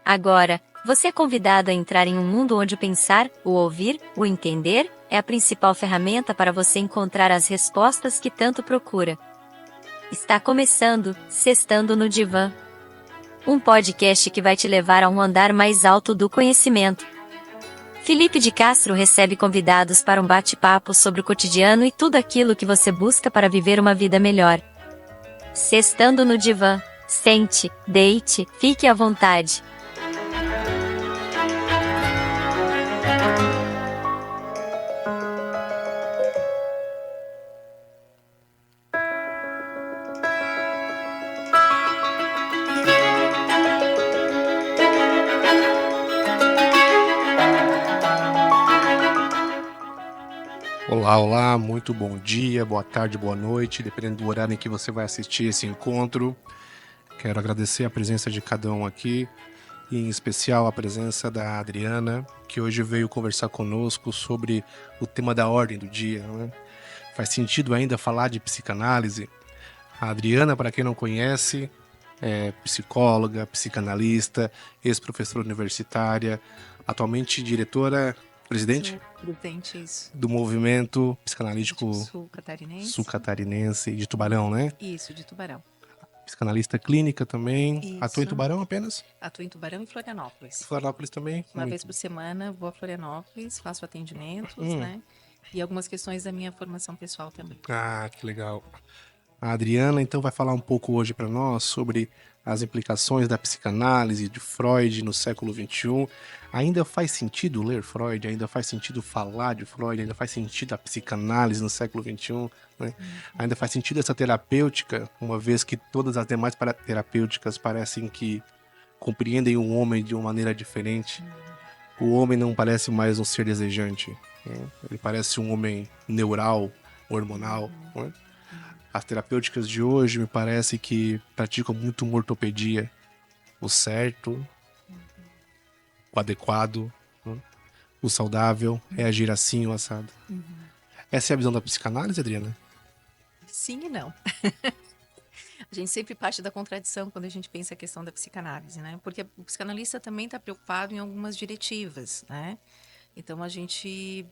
Agora, você é convidado a entrar em um mundo onde o pensar, o ouvir, o entender, é a principal ferramenta para você encontrar as respostas que tanto procura. Está começando Sextando no Divã, um podcast que vai te levar a um andar mais alto do conhecimento. Felipe de Castro recebe convidados para um bate-papo sobre o cotidiano e tudo aquilo que você busca para viver uma vida melhor. Sextando no Divã. Sente, deite, fique à vontade. Olá, muito bom dia, boa tarde, boa noite, dependendo do horário em que você vai assistir esse encontro. Quero agradecer a presença de cada um aqui, e em especial a presença da Adriana, que hoje veio conversar conosco sobre o tema da ordem do dia, né? Faz sentido ainda falar de psicanálise? A Adriana, para quem não conhece, é psicóloga, psicanalista, ex-professora universitária, atualmente diretora, presidente Presidente, isso. do movimento psicanalítico Sul-catarinense. sul-catarinense de Tubarão, né? Isso, de Tubarão. Psicanalista clínica também. Isso. Atua em Tubarão apenas? Atuo em Tubarão e Florianópolis. Florianópolis também? Uma vez por semana vou a Florianópolis, faço atendimentos, né? E algumas questões da minha formação pessoal também. Ah, que legal. A Adriana, então, vai falar um pouco hoje para nós sobre as implicações da psicanálise de Freud no século XXI. Ainda faz sentido ler Freud? Ainda faz sentido falar de Freud? Ainda faz sentido a psicanálise no século XXI? Né? Ainda faz sentido essa terapêutica, uma vez que todas as demais terapêuticas parecem que compreendem o homem de uma maneira diferente. O homem não parece mais um ser desejante, né? Ele parece um homem neural, hormonal, né? As terapêuticas de hoje me parece que praticam muito uma ortopedia. O certo, o adequado, né? O saudável é agir assim ou assado. Essa é a visão da psicanálise, Adriana? Sim e não. A gente sempre parte da contradição quando a gente pensa a questão da psicanálise, né? Porque o psicanalista também está preocupado em algumas diretivas, né? Então, a gente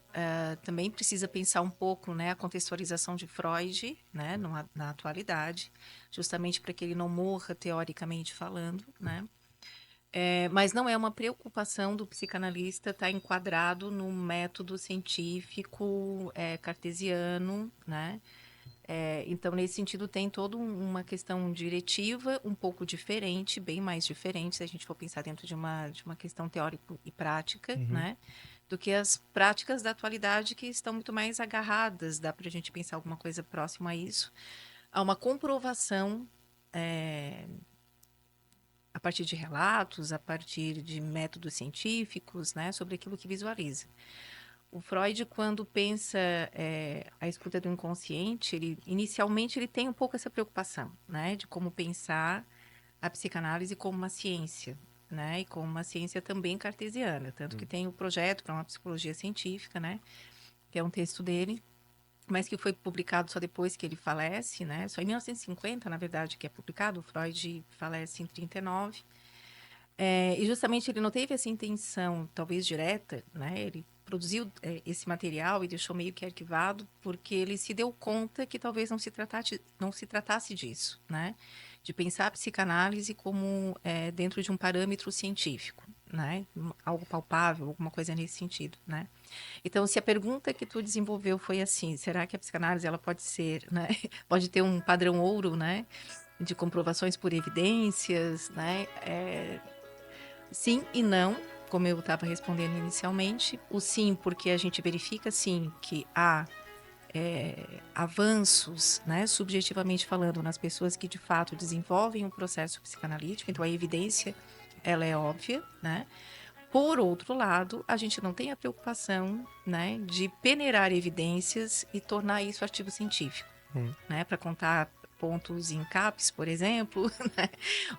também precisa pensar um pouco, né, a contextualização de Freud, né, na atualidade, justamente para que ele não morra, teoricamente falando, né? Mas não é uma preocupação do psicanalista estar enquadrado no método científico cartesiano, né? Então, nesse sentido, tem toda uma questão diretiva um pouco diferente, bem mais diferente, se a gente for pensar dentro de uma questão teórica e prática, né? Do que as práticas da atualidade que estão muito mais agarradas, dá para a gente pensar alguma coisa próxima a isso, a uma comprovação a partir de relatos, a partir de métodos científicos, né, sobre aquilo que visualiza. O Freud, quando pensa a escuta do inconsciente, inicialmente ele tem um pouco essa preocupação, né, de como pensar a psicanálise como uma ciência, né, e como uma ciência também cartesiana, tanto que tem o projeto para uma psicologia científica, né, que é um texto dele, mas que foi publicado só depois que ele falece, né, só em 1950, na verdade, que é publicado. O Freud falece em 39, e justamente ele não teve essa intenção, talvez direta, né, ele produziu esse material e deixou meio que arquivado, porque ele se deu conta que talvez não se tratasse disso, né? De pensar a psicanálise como dentro de um parâmetro científico, né? Algo palpável, alguma coisa nesse sentido, né? Então, se a pergunta que tu desenvolveu foi assim, será que a psicanálise ela pode ser, né? Pode ter um padrão ouro, né? De comprovações por evidências, né? Sim e não, como eu estava respondendo inicialmente. O sim, porque a gente verifica, sim, que há avanços, né, subjetivamente falando, nas pessoas que de fato desenvolvem um processo psicanalítico. Então, a evidência, ela é óbvia, né? Por outro lado, a gente não tem a preocupação, né, de peneirar evidências e tornar isso artigo científico, né, para contar pontos em CAPES, por exemplo, né,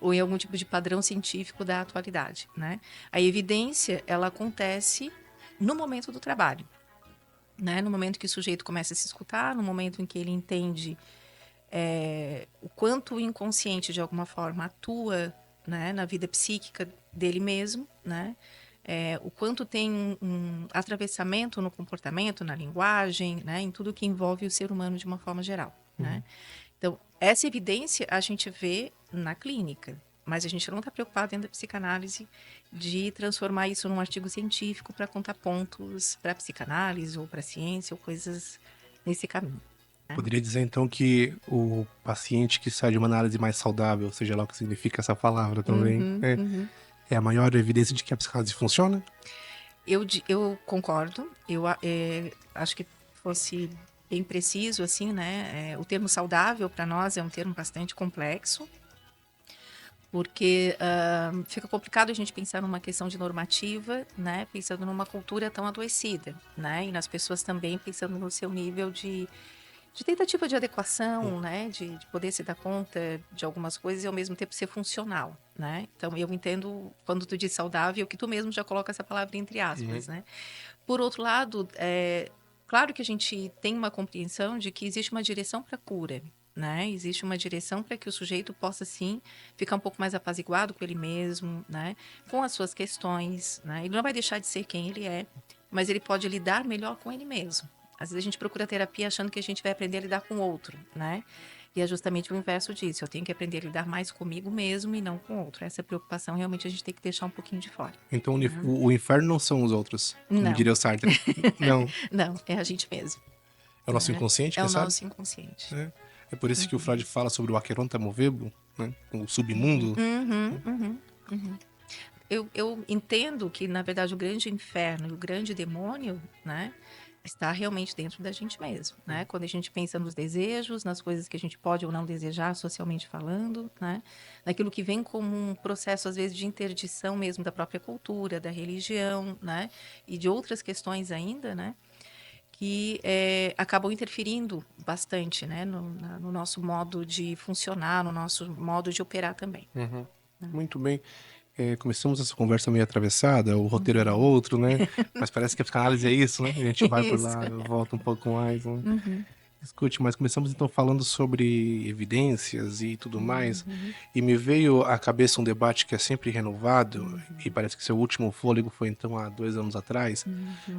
ou em algum tipo de padrão científico da atualidade, né? A evidência, ela acontece no momento do trabalho, né? No momento que o sujeito começa a se escutar, no momento em que ele entende o quanto o inconsciente, de alguma forma, atua né, na vida psíquica dele mesmo, né? O quanto tem um atravessamento no comportamento, na linguagem, né, em tudo que envolve o ser humano de uma forma geral, né? Então, essa evidência a gente vê na clínica, mas a gente não está preocupado dentro da psicanálise de transformar isso num artigo científico para contar pontos para a psicanálise ou para a ciência ou coisas nesse caminho. Poderia dizer, então, que o paciente que sai de uma análise mais saudável, seja lá o que significa essa palavra também, é a maior evidência de que a psicanálise funciona? Eu concordo. Acho que fosse bem preciso, assim, né? O termo saudável para nós é um termo bastante complexo, porque fica complicado a gente pensar numa questão de normativa, né? Pensando numa cultura tão adoecida, né? E nas pessoas também pensando no seu nível de tentativa de adequação, né? De poder se dar conta de algumas coisas e ao mesmo tempo ser funcional, né? Então, eu entendo, quando tu diz saudável, que tu mesmo já coloca essa palavra entre aspas, né? Por outro lado, claro que a gente tem uma compreensão de que existe uma direção para a cura, né? Existe uma direção para que o sujeito possa, sim, ficar um pouco mais apaziguado com ele mesmo, né? Com as suas questões, né? Ele não vai deixar de ser quem ele é, mas ele pode lidar melhor com ele mesmo. Às vezes a gente procura terapia achando que a gente vai aprender a lidar com o outro, né? E é justamente o inverso disso. Eu tenho que aprender a lidar mais comigo mesmo e não com o outro. Essa preocupação realmente a gente tem que deixar um pouquinho de fora. Então o inferno não são os outros, como Não, diria o Sartre. Não, não, é a gente mesmo. é o nosso Né? inconsciente, É quem o sabe? nosso inconsciente. É por isso que o Freud fala sobre o Acheronta movebo, né? O submundo. Eu entendo que, na verdade, o grande inferno e o grande demônio, né, está realmente dentro da gente mesmo, né? Quando a gente pensa nos desejos, nas coisas que a gente pode ou não desejar, socialmente falando, né? Naquilo que vem como um processo, às vezes, de interdição mesmo da própria cultura, da religião, né? E de outras questões ainda, né? Que acabam interferindo bastante, né? No nosso modo de funcionar, no nosso modo de operar também. Muito bem. Começamos essa conversa meio atravessada, o roteiro era outro, né? Mas parece que a psicanálise é isso, né? A gente vai por Isso. lá, volta um pouco mais, né? Escute, mas começamos então falando sobre evidências e tudo mais, e me veio à cabeça um debate que é sempre renovado, e parece que seu último fôlego foi então há 2 anos atrás,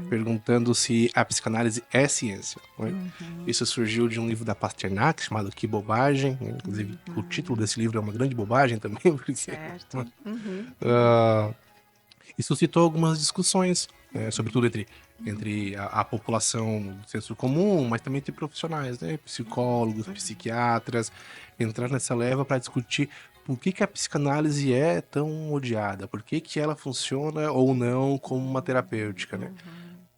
perguntando se a psicanálise é ciência, né? Isso surgiu de um livro da Pasternak, chamado Que Bobagem, né? Inclusive o título desse livro é uma grande bobagem também, porque Certo. e suscitou algumas discussões, né, sobretudo entre a população do senso comum, mas também entre profissionais, né, psicólogos, psiquiatras, entrar nessa leva para discutir por que a psicanálise é tão odiada, por que ela funciona ou não como uma terapêutica, né?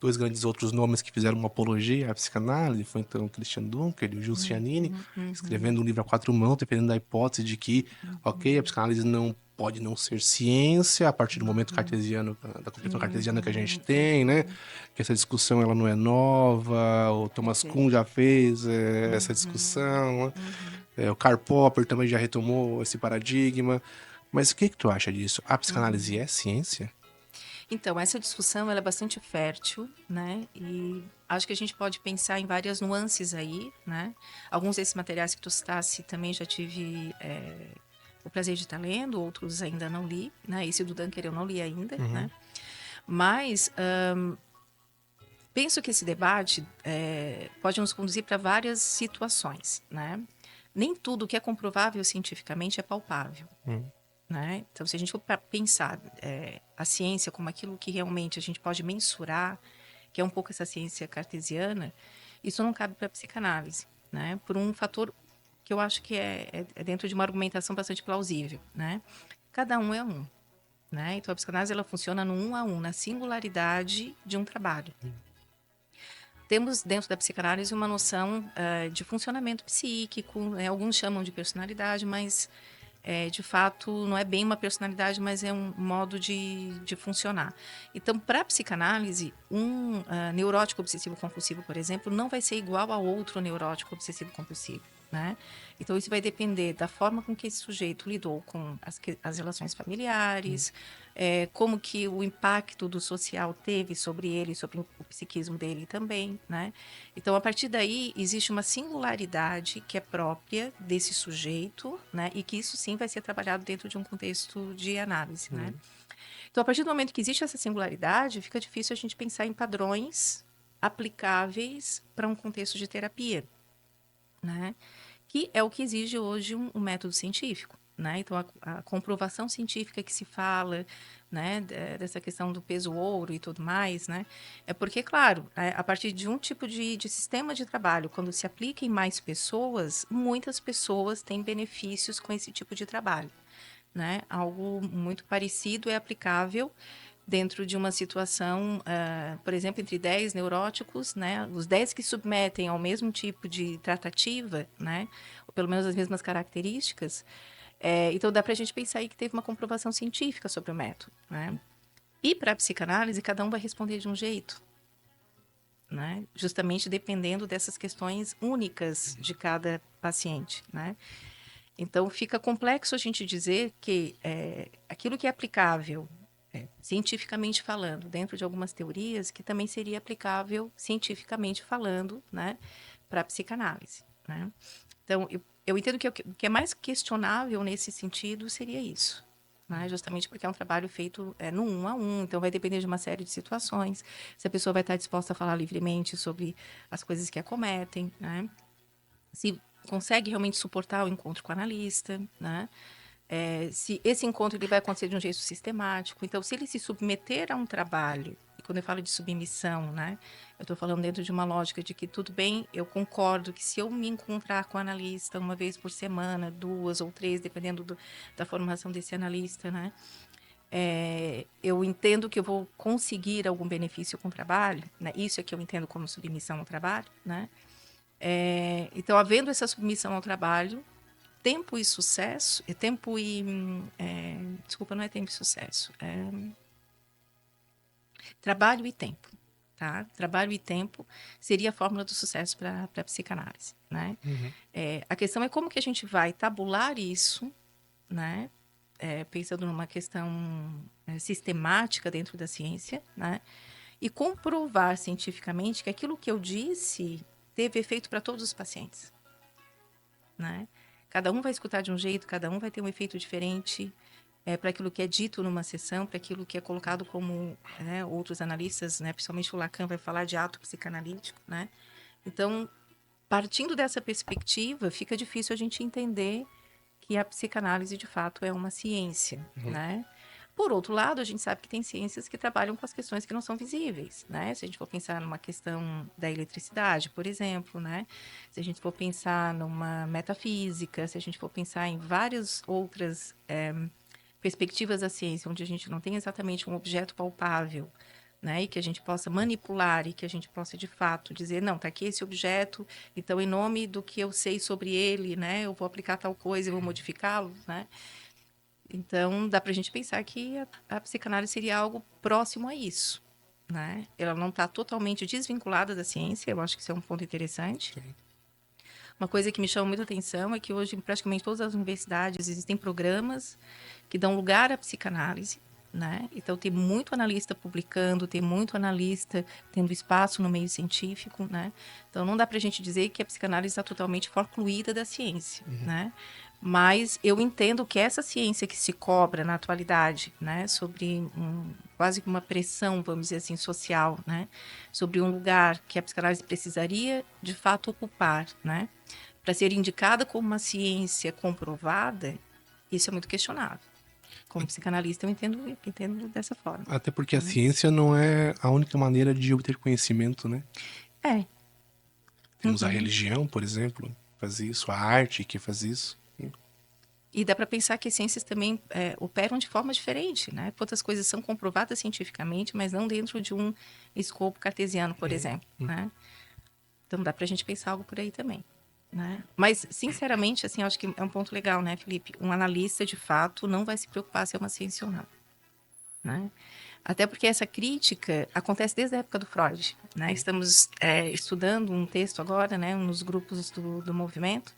Dois grandes outros nomes que fizeram uma apologia à psicanálise foi então o Christian Dunker e o Gil Cianini, escrevendo um livro a 4 mãos, defendendo da hipótese de que, ok, a psicanálise não pode não ser ciência a partir do momento cartesiano, da compreensão cartesiana que a gente tem, né? Que essa discussão ela não é nova, o Thomas Kuhn já fez essa discussão, né? O Karl Popper também já retomou esse paradigma. Mas o que tu acha disso? A psicanálise é ciência? Então, essa discussão ela é bastante fértil, né? E acho que a gente pode pensar em várias nuances aí, né? Alguns desses materiais que tu citaste também já tive o prazer de estar lendo, outros ainda não li, né? Esse do Dunker eu não li ainda, né? Mas penso que esse debate pode nos conduzir para várias situações, né? Nem tudo que é comprovável cientificamente é palpável. Né? Então, se a gente for pensar a ciência como aquilo que realmente a gente pode mensurar, que é um pouco essa ciência cartesiana, isso não cabe para a psicanálise, né? Por um fator que eu acho que é dentro de uma argumentação bastante plausível, né? Cada um é um, né? Então, a psicanálise ela funciona no 1 a 1, na singularidade de um trabalho. Temos dentro da psicanálise uma noção de funcionamento psíquico, né? Alguns chamam de personalidade, mas de fato, não é bem uma personalidade, mas é um modo de funcionar. Então, para a psicanálise, um neurótico obsessivo-compulsivo, por exemplo, não vai ser igual a outro neurótico obsessivo-compulsivo. né? Então, isso vai depender da forma com que esse sujeito lidou com as relações familiares, como que o impacto do social teve sobre ele, sobre o psiquismo dele também, né? Então, a partir daí, existe uma singularidade que é própria desse sujeito, né? E que isso, sim, vai ser trabalhado dentro de um contexto de análise, né? Então, a partir do momento que existe essa singularidade, fica difícil a gente pensar em padrões aplicáveis para um contexto de terapia, né? Que é o que exige hoje um método científico, né? Então, a comprovação científica que se fala, né, dessa questão do peso ouro e tudo mais, né? É porque, claro, a partir de um tipo de sistema de trabalho, quando se aplica em mais pessoas, muitas pessoas têm benefícios com esse tipo de trabalho, né? Algo muito parecido é aplicável dentro de uma situação, por exemplo, entre 10 neuróticos, né? Os 10 que submetem ao mesmo tipo de tratativa, né? Ou pelo menos as mesmas características. Então, dá para a gente pensar aí que teve uma comprovação científica sobre o método, né? E para a psicanálise, cada um vai responder de um jeito, né? Justamente dependendo dessas questões únicas de cada paciente, né? Então, fica complexo a gente dizer que aquilo que é aplicável, cientificamente falando, dentro de algumas teorias, que também seria aplicável cientificamente falando, né, para a psicanálise, né? Então, eu entendo que o que é mais questionável nesse sentido seria isso, né? Justamente porque é um trabalho feito no 1 a 1, então vai depender de uma série de situações, se a pessoa vai estar disposta a falar livremente sobre as coisas que acometem, né? Se consegue realmente suportar o encontro com o analista, né? Se esse encontro ele vai acontecer de um jeito sistemático. Então, se ele se submeter a um trabalho, e quando eu falo de submissão, né, eu estou falando dentro de uma lógica de que tudo bem, eu concordo que se eu me encontrar com o analista uma vez por semana, 2 ou 3, dependendo da formação desse analista, né, eu entendo que eu vou conseguir algum benefício com o trabalho, né, isso é que eu entendo como submissão ao trabalho, né. Então, havendo essa submissão ao trabalho, tempo e sucesso, desculpa, não é tempo e sucesso, trabalho e tempo, tá? Trabalho e tempo seria a fórmula do sucesso para a psicanálise, né? A questão é como que a gente vai tabular isso, né? Pensando numa questão sistemática dentro da ciência, né? E comprovar cientificamente que aquilo que eu disse teve efeito para todos os pacientes, né? Cada um vai escutar de um jeito, cada um vai ter um efeito diferente para aquilo que é dito numa sessão, para aquilo que é colocado como outros analistas, né, principalmente o Lacan vai falar de ato psicanalítico, né? Então, partindo dessa perspectiva, fica difícil a gente entender que a psicanálise de fato é uma ciência, né? Por outro lado, a gente sabe que tem ciências que trabalham com as questões que não são visíveis, né? Se a gente for pensar numa questão da eletricidade, por exemplo, né? Se a gente for pensar numa metafísica, se a gente for pensar em várias outras perspectivas da ciência, onde a gente não tem exatamente um objeto palpável, né? E que a gente possa manipular e que a gente possa, de fato, dizer, não, está aqui esse objeto, então, em nome do que eu sei sobre ele, né? Eu vou aplicar tal coisa e vou modificá-lo, né? Então, dá para a gente pensar que a psicanálise seria algo próximo a isso, né? Ela não está totalmente desvinculada da ciência, eu acho que isso é um ponto interessante. Sim. Uma coisa que me chama muita atenção é que hoje, em praticamente todas as universidades, existem programas que dão lugar à psicanálise, né? Então, tem muito analista publicando, tem muito analista tendo espaço no meio científico, né? Então, não dá para a gente dizer que a psicanálise está totalmente forcluída da ciência, né? Mas eu entendo que essa ciência que se cobra na atualidade, né, sobre quase que uma pressão, vamos dizer assim, social, né, sobre um lugar que a psicanálise precisaria de fato ocupar, né, para ser indicada como uma ciência comprovada, isso é muito questionável. Como psicanalista, eu entendo dessa forma. Até porque a ciência não é a única maneira de obter conhecimento, né? É. Temos a religião, por exemplo, que faz isso, a arte que faz isso. E dá para pensar que as ciências também operam de forma diferente, né? Quantas coisas são comprovadas cientificamente, mas não dentro de um escopo cartesiano, por exemplo, né? Então, dá para a gente pensar algo por aí também, né? Mas, sinceramente, assim, acho que é um ponto legal, né, Felipe? Um analista, de fato, não vai se preocupar se é uma ciência ou não, né? Até porque essa crítica acontece desde a época do Freud, né? Estamos estudando um texto agora, né, nos grupos do movimento,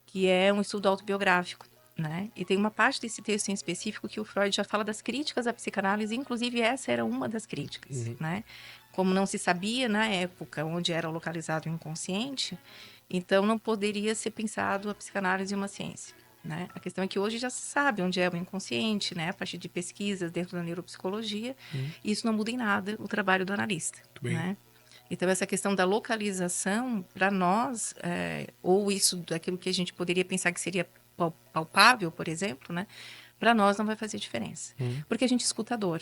que é um estudo autobiográfico, né? E tem uma parte desse texto em específico que o Freud já fala das críticas à psicanálise, inclusive essa era uma das críticas, né? Como não se sabia na época onde era localizado o inconsciente, então não poderia ser pensado a psicanálise uma ciência, né? A questão é que hoje já se sabe onde é o inconsciente, né? A partir de pesquisas dentro da neuropsicologia, e isso não muda em nada o trabalho do analista, Muito bem. né? Então, essa questão da localização, para nós, ou isso daquilo que a gente poderia pensar que seria palpável, por exemplo, né? Para nós não vai fazer diferença. Porque a gente escuta a dor,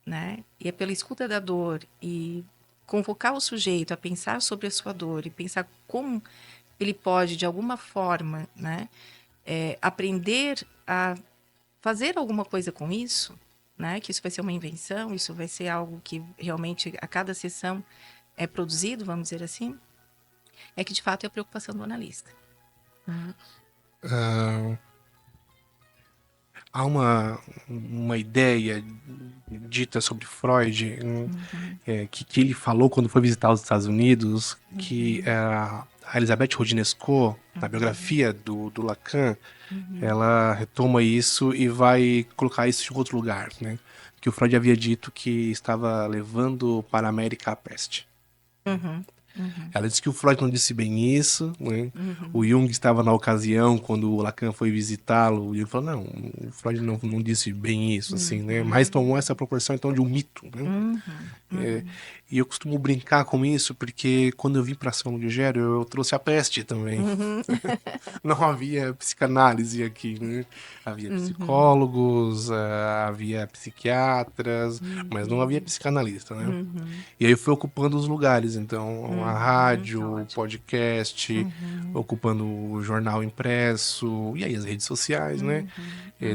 né? E é pela escuta da dor e convocar o sujeito a pensar sobre a sua dor e pensar como ele pode, de alguma forma, né? Aprender a fazer alguma coisa com isso, né? Que isso vai ser uma invenção, isso vai ser algo que realmente a cada sessão é produzido, vamos dizer assim, é que de fato é a preocupação do analista. Ah, há uma ideia dita sobre Freud que ele falou quando foi visitar os Estados Unidos, que a Elisabeth Rodinesco, na biografia do Lacan, ela retoma isso e vai colocar isso em outro lugar, né? Que o Freud havia dito que estava levando para a América a peste. Ela disse que o Freud não disse bem isso, né? O Jung estava na ocasião, quando o Lacan foi visitá-lo, e ele falou, não, o Freud não disse bem isso, assim, né? Mas tomou essa proporção, então, de um mito, né? E eu costumo brincar com isso, porque quando eu vim para São Lugero, eu trouxe a peste também. Não havia psicanálise aqui, né? Havia psicólogos, havia psiquiatras, mas não havia psicanalista, né? E aí eu fui ocupando os lugares, então a rádio, o Ótimo. podcast, ocupando o jornal impresso, e aí as redes sociais, né?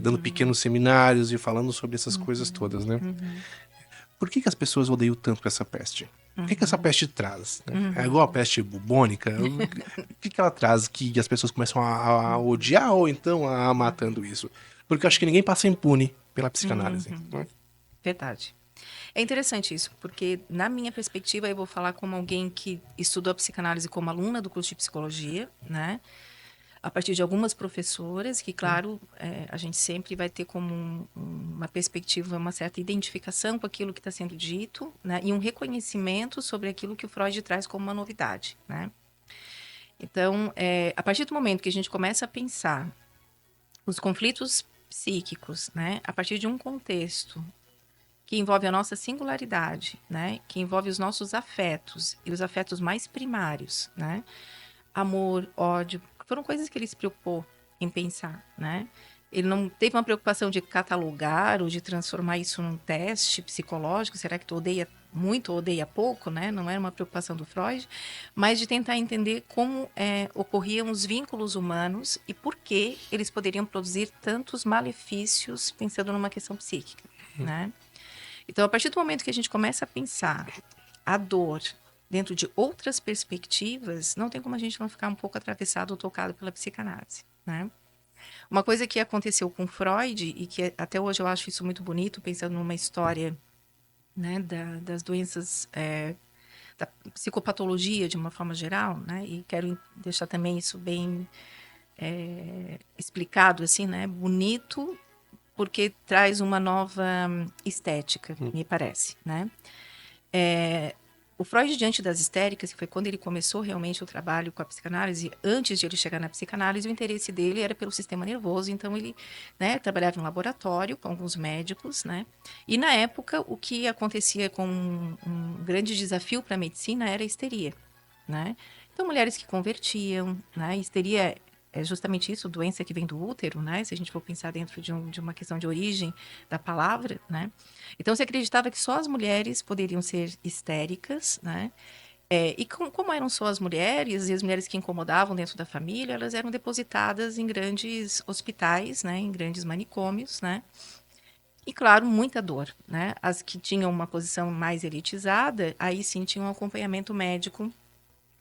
Dando pequenos seminários e falando sobre essas coisas todas, né? Por que as pessoas odeiam tanto essa peste? O que essa peste traz? Né? É igual a peste bubônica? O que ela traz que as pessoas começam a odiar ou então a amar tanto isso? Porque eu acho que ninguém passa impune pela psicanálise. Né? Verdade. É interessante isso, porque na minha perspectiva eu vou falar como alguém que estudou a psicanálise como aluna do curso de psicologia, né? A partir de algumas professoras, que, claro, a gente sempre vai ter como uma perspectiva, uma certa identificação com aquilo que está sendo dito, né? E um reconhecimento sobre aquilo que o Freud traz como uma novidade, né? Então, a partir do momento que a gente começa a pensar os conflitos psíquicos, né? A partir de um contexto que envolve a nossa singularidade, né? Que envolve os nossos afetos, e os afetos mais primários, né? Amor, ódio, foram coisas que ele se preocupou em pensar, né? Ele não teve uma preocupação de catalogar ou de transformar isso num teste psicológico, será que tu odeia muito ou odeia pouco, né? Não era uma preocupação do Freud, mas de tentar entender como ocorriam os vínculos humanos e por que eles poderiam produzir tantos malefícios pensando numa questão psíquica, né? Então, a partir do momento que a gente começa a pensar a dor dentro de outras perspectivas, não tem como a gente não ficar um pouco atravessado ou tocado pela psicanálise, né? Uma coisa que aconteceu com Freud, e que até hoje eu acho isso muito bonito, pensando numa história, né, das doenças, da psicopatologia de uma forma geral, né? E quero deixar também isso bem explicado, assim, né? Bonito, porque traz uma nova estética, me parece, né? O Freud, diante das histéricas, que foi quando ele começou realmente o trabalho com a psicanálise, antes de ele chegar na psicanálise, o interesse dele era pelo sistema nervoso, então ele, né, trabalhava em laboratório com alguns médicos, né? E na época, o que acontecia com um grande desafio para a medicina era a histeria, né? Então, mulheres que convertiam, né? Histeria é justamente isso, doença que vem do útero, né? Se a gente for pensar dentro de uma questão de origem da palavra, né? Então, se acreditava que só as mulheres poderiam ser histéricas, né? E como eram só as mulheres, e as mulheres que incomodavam dentro da família, elas eram depositadas em grandes hospitais, né? Em grandes manicômios, né? E, claro, muita dor, né? As que tinham uma posição mais elitizada, aí sim tinham um acompanhamento médico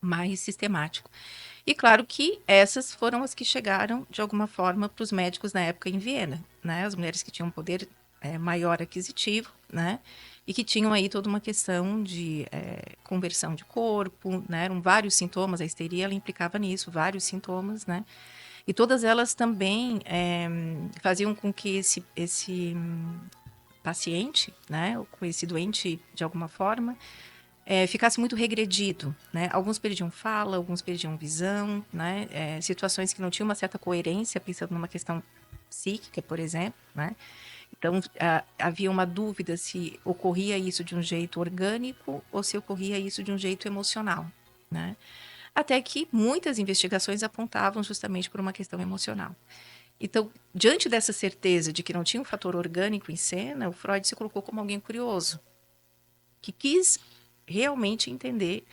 mais sistemático. E claro que essas foram as que chegaram, de alguma forma, para os médicos na época em Viena, né? As mulheres que tinham poder maior aquisitivo, né? E que tinham aí toda uma questão de conversão de corpo, né? Eram vários sintomas, a histeria ela implicava nisso, vários sintomas, né? E todas elas também faziam com que esse paciente, né? Ou com esse doente, de alguma forma, ficasse muito regredido, né? Alguns perdiam fala, alguns perdiam visão, né? Situações que não tinham uma certa coerência, pensando numa questão psíquica, por exemplo, né? Então, havia uma dúvida se ocorria isso de um jeito orgânico ou se ocorria isso de um jeito emocional, né? Até que muitas investigações apontavam justamente por uma questão emocional. Então, diante dessa certeza de que não tinha um fator orgânico em cena, o Freud se colocou como alguém curioso, que quis realmente entender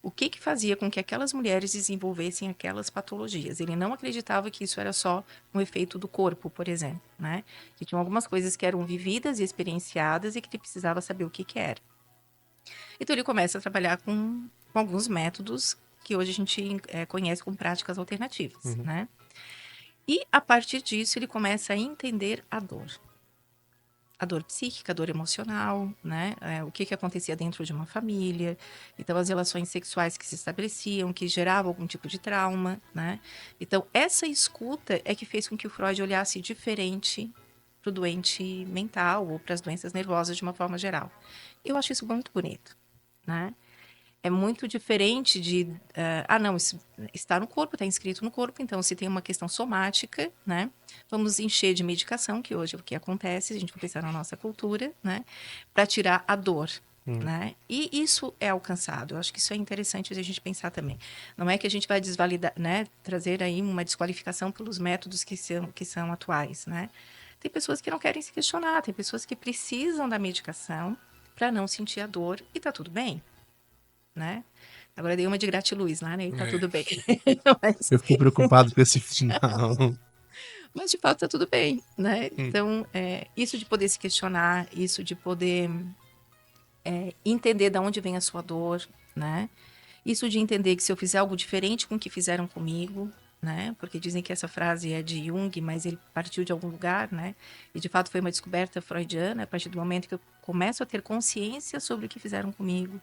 o que fazia com que aquelas mulheres desenvolvessem aquelas patologias. Ele não acreditava que isso era só um efeito do corpo, por exemplo, né? Que tinham algumas coisas que eram vividas e experienciadas e que ele precisava saber o que era. Então ele começa a trabalhar com alguns métodos que hoje a gente conhece como práticas alternativas, né? E a partir disso ele começa a entender a dor. A dor psíquica, a dor emocional, né? O que acontecia dentro de uma família. Então, as relações sexuais que se estabeleciam, que geravam algum tipo de trauma, né? Então, essa escuta é que fez com que o Freud olhasse diferente para o doente mental ou para as doenças nervosas de uma forma geral. Eu acho isso muito bonito, né? É muito diferente de, não, isso está no corpo, está inscrito no corpo, então se tem uma questão somática, né, vamos encher de medicação, que hoje é o que acontece, a gente vai pensar na nossa cultura, né, para tirar a dor, né, e isso é alcançado, eu acho que isso é interessante a gente pensar também. Não é que a gente vai desvalidar, né, trazer aí uma desqualificação pelos métodos que são atuais, né. Tem pessoas que não querem se questionar, tem pessoas que precisam da medicação para não sentir a dor e tá tudo bem. Né? Agora dei uma de gratiluz lá, né? E tá tudo bem. mas, Eu fico preocupado com esse final. mas, de fato, tá tudo bem, né? Então, isso de poder se questionar, isso de poder entender de onde vem a sua dor, né? Isso de entender que se eu fizer algo diferente com o que fizeram comigo, né? Porque dizem que essa frase é de Jung, mas ele partiu de algum lugar, né? E, de fato, foi uma descoberta freudiana, a partir do momento que eu começo a ter consciência sobre o que fizeram comigo.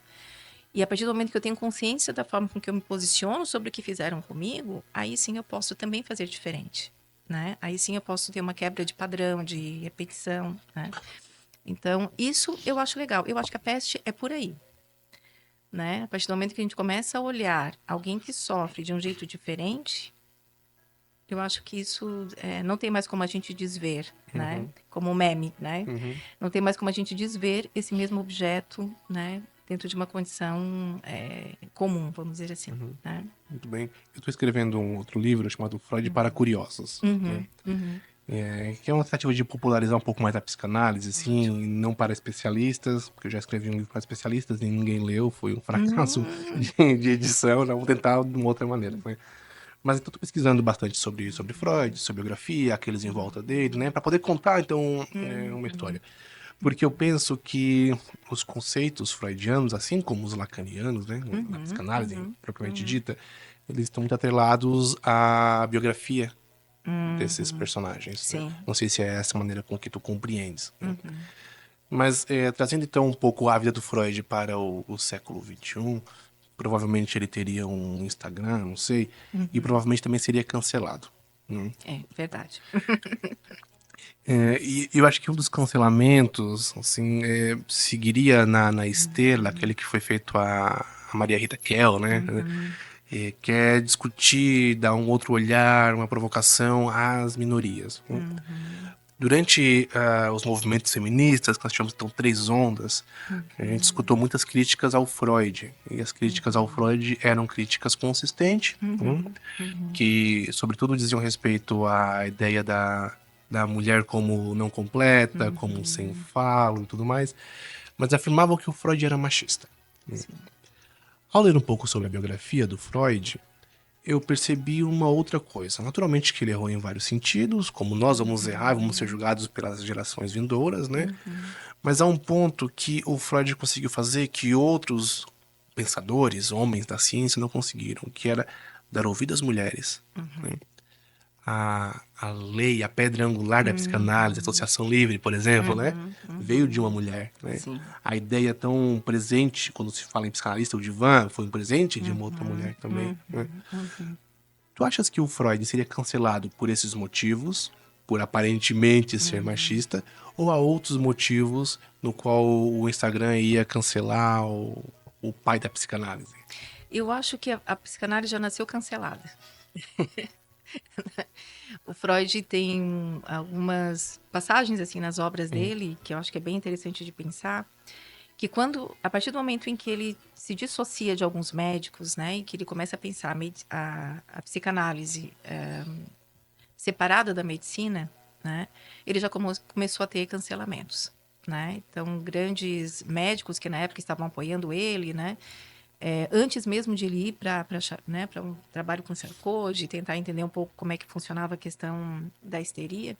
E a partir do momento que eu tenho consciência da forma com que eu me posiciono sobre o que fizeram comigo, aí sim eu posso também fazer diferente, né? Aí sim eu posso ter uma quebra de padrão, de repetição, né? Então, isso eu acho legal. Eu acho que a peste é por aí, né? A partir do momento que a gente começa a olhar alguém que sofre de um jeito diferente, eu acho que isso não tem mais como a gente desver, né? Como um meme, né? Não tem mais como a gente desver esse mesmo objeto, né? Dentro de uma condição comum, vamos dizer assim. Né? Muito bem. Eu estou escrevendo um outro livro chamado Freud para Curiosos. Né? Que é uma tentativa de popularizar um pouco mais a psicanálise, assim, não para especialistas, porque eu já escrevi um livro para especialistas e ninguém leu, foi um fracasso de edição, já vou tentar de uma outra maneira. Né? Mas então, estou pesquisando bastante sobre Freud, sobre biografia, aqueles em volta dele, né, para poder contar, então, uma história. Porque eu penso que os conceitos freudianos, assim como os lacanianos, né, na psicanálise propriamente dita, eles estão muito atrelados à biografia desses personagens. Né? Não sei se é essa maneira com que tu compreendes. Né? Mas trazendo então um pouco a vida do Freud para o século XXI, provavelmente ele teria um Instagram, não sei, e provavelmente também seria cancelado. Né? É, verdade. E eu acho que um dos cancelamentos, assim, seguiria na esteira, aquele que foi feito a Maria Rita Kell, né? Que é discutir, dar um outro olhar, uma provocação às minorias. Durante os movimentos feministas, que nós chamamos então 3 ondas, a gente escutou muitas críticas ao Freud. E as críticas ao Freud eram críticas consistentes, que sobretudo diziam respeito à ideia da mulher como não completa, como sem falo e tudo mais, mas afirmavam que o Freud era machista. Ao ler um pouco sobre a biografia do Freud, eu percebi uma outra coisa. Naturalmente que ele errou em vários sentidos, como nós vamos errar, vamos ser julgados pelas gerações vindouras, né? Mas há um ponto que o Freud conseguiu fazer que outros pensadores, homens da ciência, não conseguiram, que era dar ouvido às mulheres. Né? a lei, a pedra angular da psicanálise, a Uhum, associação livre, por exemplo, né? Veio de uma uhum. mulher, né? Sim. A ideia tão presente, quando se fala em psicanalista, o divã foi um presente de uma outra Uhum, mulher também, né? uhum, uhum. Tu achas que o Freud seria cancelado por esses motivos, por aparentemente ser Uhum. machista, ou há outros motivos no qual o Instagram ia cancelar o pai da psicanálise? Eu acho que a psicanálise já nasceu cancelada. O Freud tem algumas passagens assim nas obras Sim. dele que eu acho que é bem interessante de pensar, que quando, a partir do momento em que ele se dissocia de alguns médicos, né, e que ele começa a pensar a psicanálise separada da medicina, né, ele já começou a ter cancelamentos, né? Então, grandes médicos que na época estavam apoiando ele, né, antes mesmo de ele ir para né, um trabalho com Sarkozy, tentar entender um pouco como é que funcionava a questão da histeria,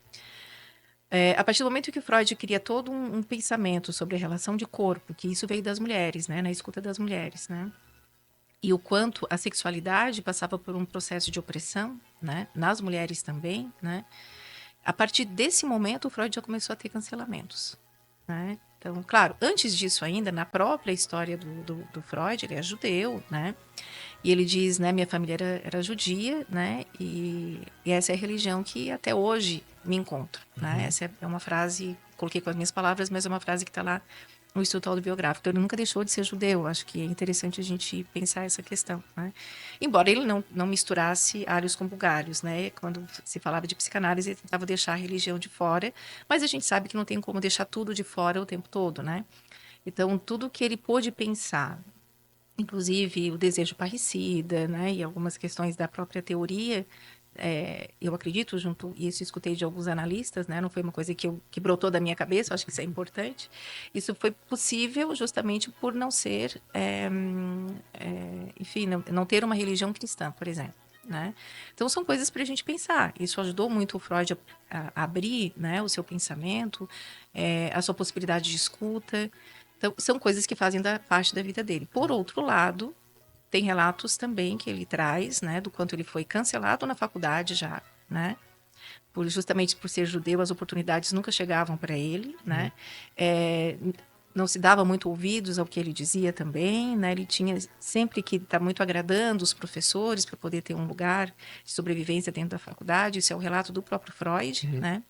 a partir do momento que o Freud cria todo um pensamento sobre a relação de corpo, que isso veio das mulheres, né, na escuta das mulheres, né, e o quanto a sexualidade passava por um processo de opressão, né, nas mulheres também, né, a partir desse momento o Freud já começou a ter cancelamentos, né. Então, claro, antes disso ainda, na própria história do Freud, ele é judeu, né, e ele diz, né, minha família era judia, né, e essa é a religião que até hoje me encontro, né. Essa é uma frase, coloquei com as minhas palavras, mas é uma frase que está lá no Instituto Autobiográfico. Então, ele nunca deixou de ser judeu. Acho que é interessante a gente pensar essa questão, né. Embora ele não misturasse alhos com bugalhos, né. Quando se falava de psicanálise, ele tentava deixar a religião de fora, mas a gente sabe que não tem como deixar tudo de fora o tempo todo, né. Então, tudo que ele pôde pensar, inclusive o desejo parricida, né, e algumas questões da própria teoria, eu acredito, junto, e isso escutei de alguns analistas, né, não foi uma coisa que brotou da minha cabeça, eu acho que isso é importante. Isso foi possível justamente por não ser, enfim, não ter uma religião cristã, por exemplo. Né? Então, são coisas para a gente pensar. Isso ajudou muito o Freud a abrir, né, o seu pensamento, a sua possibilidade de escuta. Então, são coisas que fazem parte da vida dele. Por outro lado, tem relatos também que ele traz, né, do quanto ele foi cancelado na faculdade já, né? Justamente por ser judeu, as oportunidades nunca chegavam para ele, né? É, não se dava muito ouvidos ao que ele dizia também, né? Ele tinha sempre que estar muito agradando os professores para poder ter um lugar de sobrevivência dentro da faculdade. Isso é o relato do próprio Freud, né?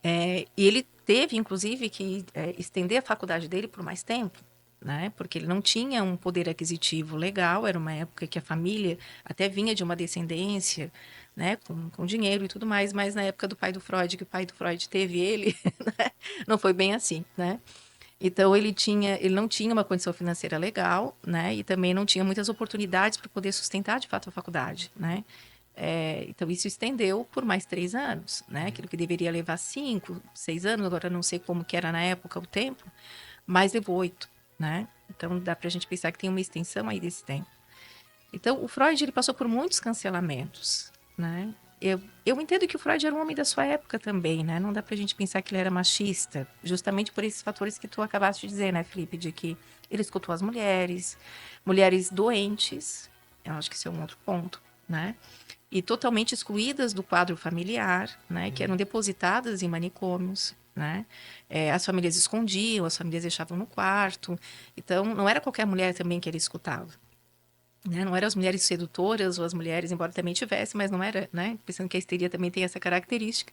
E ele teve, inclusive, que estender a faculdade dele por mais tempo, né? Porque ele não tinha um poder aquisitivo legal, era uma época que a família até vinha de uma descendência, né? Com dinheiro e tudo mais, mas na época do pai do Freud, que o pai do Freud teve ele, né? Não foi bem assim, né? Então ele não tinha uma condição financeira legal, né? E também não tinha muitas oportunidades para poder sustentar de fato a faculdade, né? Então isso estendeu por mais 3 anos, né? Aquilo que deveria levar 5, 6 anos, agora não sei como que era na época o tempo, mas levou 8, né? Então dá para a gente pensar que tem uma extensão aí desse tempo. Então o Freud ele passou por muitos cancelamentos, né? Eu entendo que o Freud era um homem da sua época também, né? Não dá pra gente pensar que ele era machista, justamente por esses fatores que tu acabaste de dizer, né, Felipe? De que ele escutou as mulheres, mulheres doentes, eu acho que esse é um outro ponto, né? E totalmente excluídas do quadro familiar, né? Que eram depositadas em manicômios, né? As famílias escondiam, as famílias deixavam no quarto. Então, não era qualquer mulher também que ele escutava. Né? Não eram as mulheres sedutoras ou as mulheres, embora também tivesse, mas não era, né? Pensando que a histeria também tem essa característica,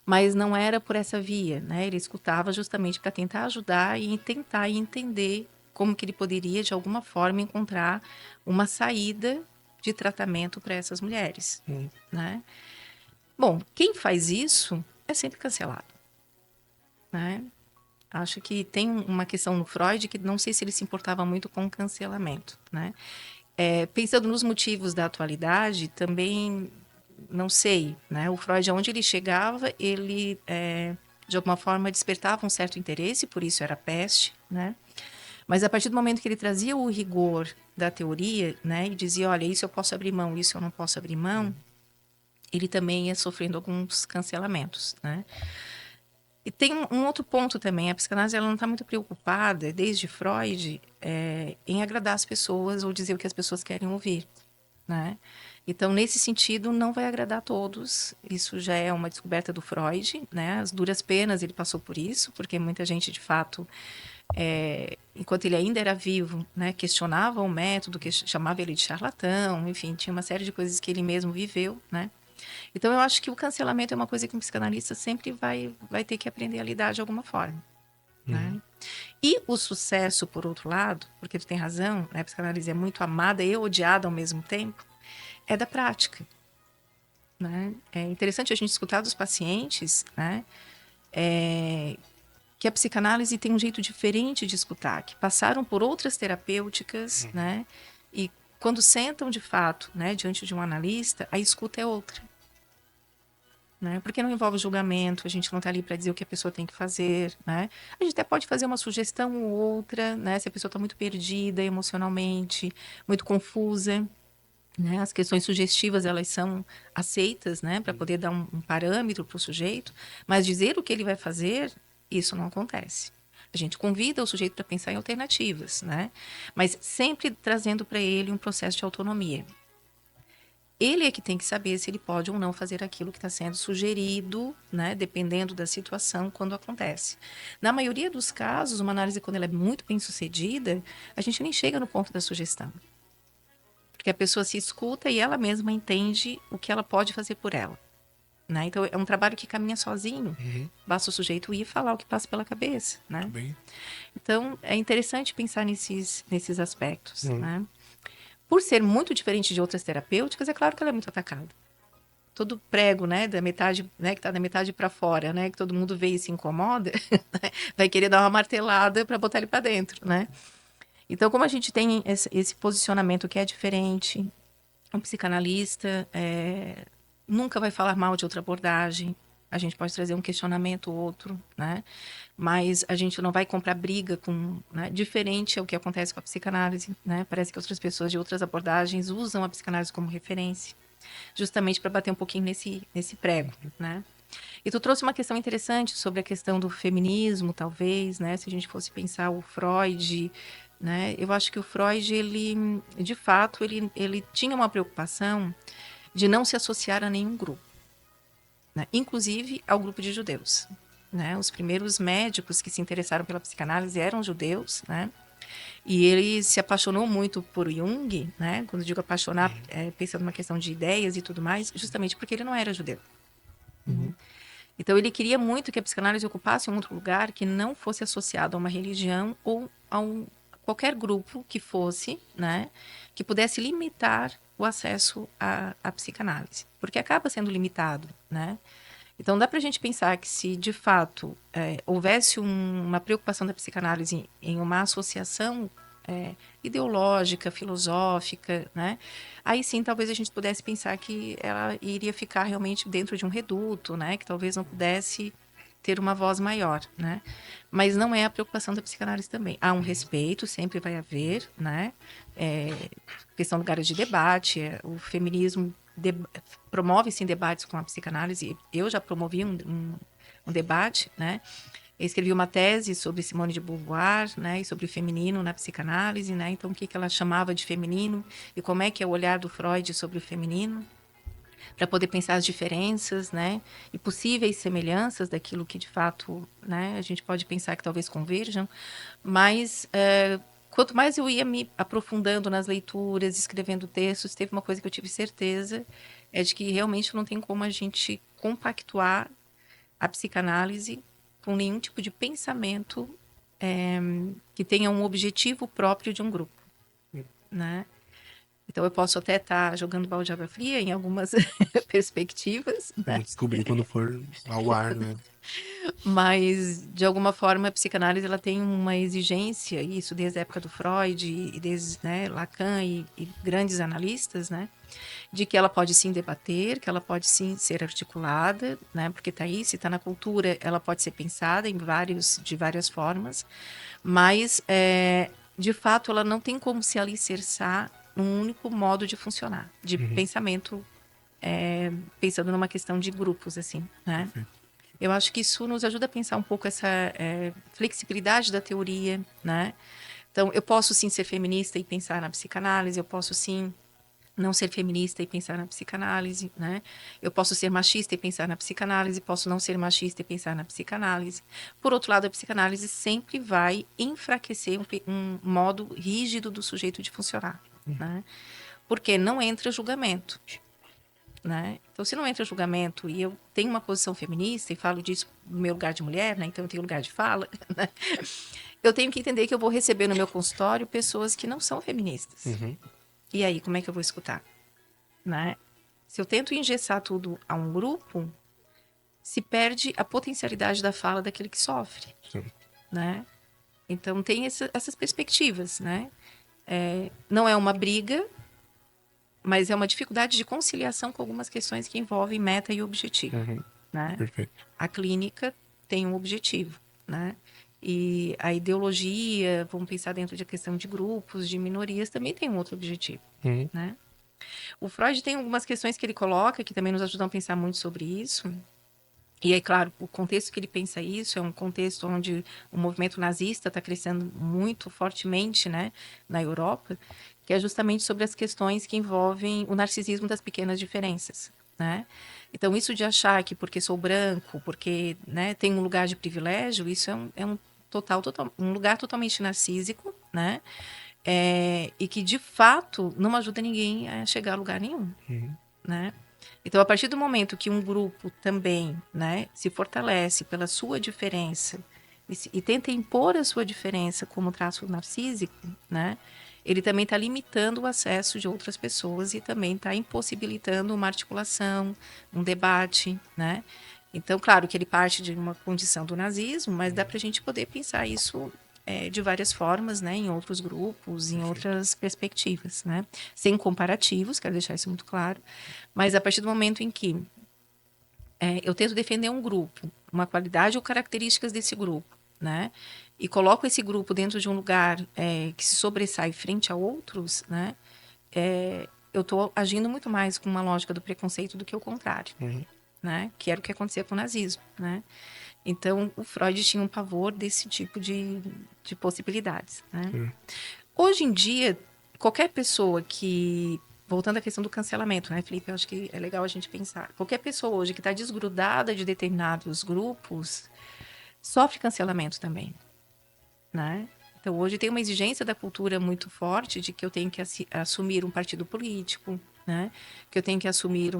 mas não era por essa via, né? Ele escutava justamente para tentar ajudar e tentar entender como que ele poderia, de alguma forma, encontrar uma saída de tratamento para essas mulheres, né? Bom, quem faz isso é sempre cancelado, né? Acho que tem uma questão no Freud que não sei se ele se importava muito com o cancelamento, né? Pensando nos motivos da atualidade, também não sei, né? O Freud, aonde ele chegava, ele de alguma forma despertava um certo interesse, por isso era peste, né? Mas a partir do momento que ele trazia o rigor da teoria, né, e dizia, olha, isso eu posso abrir mão, isso eu não posso abrir mão, ele também ia sofrendo alguns cancelamentos, né? E tem um outro ponto também, a psicanálise ela não está muito preocupada, desde Freud, em agradar as pessoas ou dizer o que as pessoas querem ouvir, né? Então, nesse sentido, não vai agradar a todos. Isso já é uma descoberta do Freud, né? As duras penas ele passou por isso, porque muita gente, de fato, enquanto ele ainda era vivo, né, questionava o método, que chamava ele de charlatão, enfim, tinha uma série de coisas que ele mesmo viveu, né? Então, eu acho que o cancelamento é uma coisa que um psicanalista sempre vai ter que aprender a lidar de alguma forma, né? E o sucesso, por outro lado, porque tu tem razão, né, a psicanálise é muito amada e odiada ao mesmo tempo, é da prática, né? É interessante a gente escutar dos pacientes, né, que a psicanálise tem um jeito diferente de escutar, que passaram por outras terapêuticas, né? E quando sentam de fato, né, diante de um analista, a escuta é outra, né? Porque não envolve julgamento, a gente não está ali para dizer o que a pessoa tem que fazer, né? A gente até pode fazer uma sugestão ou outra, né? Se a pessoa está muito perdida emocionalmente, muito confusa, né? As questões sugestivas, elas são aceitas, né? Para poder dar um parâmetro para o sujeito, mas dizer o que ele vai fazer, isso não acontece. A gente convida o sujeito para pensar em alternativas, né? Mas sempre trazendo para ele um processo de autonomia. Ele é que tem que saber se ele pode ou não fazer aquilo que está sendo sugerido, né? Dependendo da situação, quando acontece. Na maioria dos casos, uma análise, quando ela é muito bem sucedida, a gente nem chega no ponto da sugestão. Porque a pessoa se escuta e ela mesma entende o que ela pode fazer por ela, né? Então, é um trabalho que caminha sozinho. Basta o sujeito ir falar o que passa pela cabeça, né? Bem. Então, é interessante pensar nesses aspectos, né? Por ser muito diferente de outras terapêuticas, é claro que ela é muito atacada. Todo prego, né, da metade, né, que está da metade para fora, né, que todo mundo vê e se incomoda, vai querer dar uma martelada para botar ele para dentro, né? Então, como a gente tem esse posicionamento que é diferente, um psicanalista nunca vai falar mal de outra abordagem. A gente pode trazer um questionamento ou outro, né? Mas a gente não vai comprar briga com, né? Diferente é o que acontece com a psicanálise, né? Parece que outras pessoas de outras abordagens usam a psicanálise como referência, justamente para bater um pouquinho nesse prego, né? E tu trouxe uma questão interessante sobre a questão do feminismo, talvez, né? Se a gente fosse pensar o Freud, né? Eu acho que o Freud, ele, de fato, ele tinha uma preocupação de não se associar a nenhum grupo, né? Inclusive ao grupo de judeus, né? Os primeiros médicos que se interessaram pela psicanálise eram judeus, né? E ele se apaixonou muito por Jung, né? Quando digo apaixonar, pensando numa questão de ideias e tudo mais, justamente porque ele não era judeu. Então, ele queria muito que a psicanálise ocupasse um outro lugar que não fosse associado a uma religião ou a qualquer grupo que fosse, né, que pudesse limitar o acesso à psicanálise, porque acaba sendo limitado, né? Então, dá para a gente pensar que se, de fato, houvesse uma preocupação da psicanálise em uma associação ideológica, filosófica, né? Aí sim, talvez a gente pudesse pensar que ela iria ficar realmente dentro de um reduto, né? Que talvez não pudesse ter uma voz maior, né? Mas não é a preocupação da psicanálise também. Há um respeito, sempre vai haver, né? Questão do lugar de debate, o feminismo promove sim debates com a psicanálise. Eu já promovi um debate, né? Eu escrevi uma tese sobre Simone de Beauvoir, né, e sobre o feminino na psicanálise, né? Então, o que ela chamava de feminino e como é que é o olhar do Freud sobre o feminino, para poder pensar as diferenças, né, e possíveis semelhanças daquilo que de fato, né, a gente pode pensar que talvez converjam, mas quanto mais eu ia me aprofundando nas leituras, escrevendo textos, teve uma coisa que eu tive certeza, é de que realmente não tem como a gente compactuar a psicanálise com nenhum tipo de pensamento que tenha um objetivo próprio de um grupo, né? Então, eu posso até estar jogando balde de água fria em algumas perspectivas, né? Vamos descobrir quando for ao ar, né? Mas, de alguma forma, a psicanálise ela tem uma exigência, isso desde a época do Freud e desde, né, Lacan e grandes analistas, né? De que ela pode sim debater, que ela pode sim ser articulada, né? Porque está aí, se está na cultura, ela pode ser pensada de várias formas, mas, de fato, ela não tem como se alicerçar num único modo de funcionar, de pensamento, pensando numa questão de grupos, assim, né? Eu acho que isso nos ajuda a pensar um pouco essa flexibilidade da teoria, né? Então, eu posso sim ser feminista e pensar na psicanálise, eu posso sim não ser feminista e pensar na psicanálise, né? Eu posso ser machista e pensar na psicanálise, posso não ser machista e pensar na psicanálise. Por outro lado, a psicanálise sempre vai enfraquecer um modo rígido do sujeito de funcionar, né? Porque não entra julgamento, né? Então, se não entra julgamento e eu tenho uma posição feminista e falo disso no meu lugar de mulher, né? Então eu tenho lugar de fala, né? Eu tenho que entender que eu vou receber no meu consultório pessoas que não são feministas. Uhum. E aí, como é que eu vou escutar? Né? Se eu tento engessar tudo a um grupo, se perde a potencialidade da fala daquele que sofre, Sim. né? Então, tem essas perspectivas, né? Não é uma briga, mas é uma dificuldade de conciliação com algumas questões que envolvem meta e objetivo, Uhum. né? Perfeito. A clínica tem um objetivo, né? E a ideologia, vamos pensar dentro de questão de grupos, de minorias, também tem um outro objetivo, Uhum. né? O Freud tem algumas questões que ele coloca que também nos ajudam a pensar muito sobre isso. E aí, claro, o contexto que ele pensa isso é um contexto onde o movimento nazista está crescendo muito fortemente, né, na Europa, que é justamente sobre as questões que envolvem o narcisismo das pequenas diferenças, né? Então, isso de achar que porque sou branco, porque, né, tenho um lugar de privilégio, isso é um lugar totalmente narcísico, né? E que, de fato, não ajuda ninguém a chegar a lugar nenhum, Uhum. né? Então, a partir do momento que um grupo também, né, se fortalece pela sua diferença e tenta impor a sua diferença como traço narcísico, né, ele também está limitando o acesso de outras pessoas e também está impossibilitando uma articulação, um debate, né? Então, claro que ele parte de uma condição do nazismo, mas dá para a gente poder pensar isso de várias formas, né, em outros grupos, em outras perspectivas, né? Sem comparativos, quero deixar isso muito claro, mas a partir do momento em que eu tento defender um grupo, uma qualidade ou características desse grupo, né? E coloco esse grupo dentro de um lugar que se sobressai frente a outros, né? Eu estou agindo muito mais com uma lógica do preconceito do que o contrário, Uhum. né? Que era o que acontecia com o nazismo, né? Então, o Freud tinha um pavor desse tipo de possibilidades, né? Uhum. Hoje em dia, qualquer pessoa que... Voltando à questão do cancelamento, né, Felipe? Eu acho que é legal a gente pensar. Qualquer pessoa hoje que está desgrudada de determinados grupos sofre cancelamento também, né? Então, hoje tem uma exigência da cultura muito forte de que eu tenho que assumir um partido político, né? Que eu tenho que assumir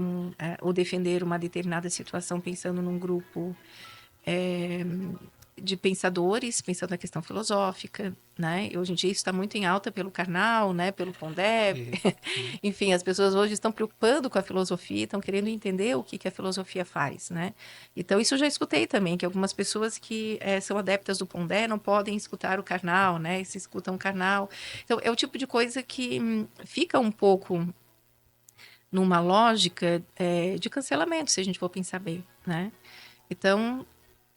ou defender uma determinada situação pensando num grupo de pensadores, pensando na questão filosófica, né? E hoje em dia isso está muito em alta pelo Karnal, né? Pelo Pondé. Enfim, as pessoas hoje estão preocupando com a filosofia, estão querendo entender o que a filosofia faz, né? Então, isso eu já escutei também, que algumas pessoas que são adeptas do Pondé não podem escutar o Karnal, né? Se escutam o Karnal. Então, é o tipo de coisa que fica um pouco numa lógica de cancelamento, se a gente for pensar bem, né? Então,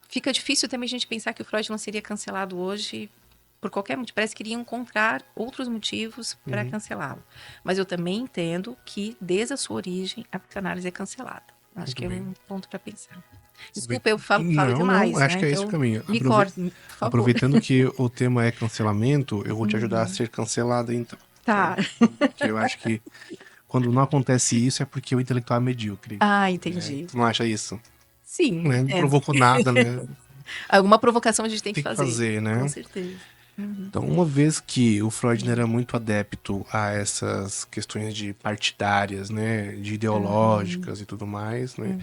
fica difícil também a gente pensar que o Freud não seria cancelado hoje por qualquer motivo. Parece que iriam encontrar outros motivos para cancelá-lo. Mas eu também entendo que, desde a sua origem, a psicanálise é cancelada. Acho que é um ponto para pensar. Desculpa, eu falo Não, demais, acho né? que é esse o Então, caminho. me corte, por favor. Aproveitando que o tema é cancelamento, eu vou te ajudar a ser cancelada, então. Tá. Porque eu acho que quando não acontece isso é porque o intelectual é medíocre. Ah, Né? entendi. Tu não acha isso? Sim. Né? Não provocou nada, né? Alguma provocação a gente tem que Tem que fazer. fazer, Com né? certeza. Então, uma vez que o Freud não era muito adepto a essas questões de partidárias, né, de ideológicas e tudo mais, né,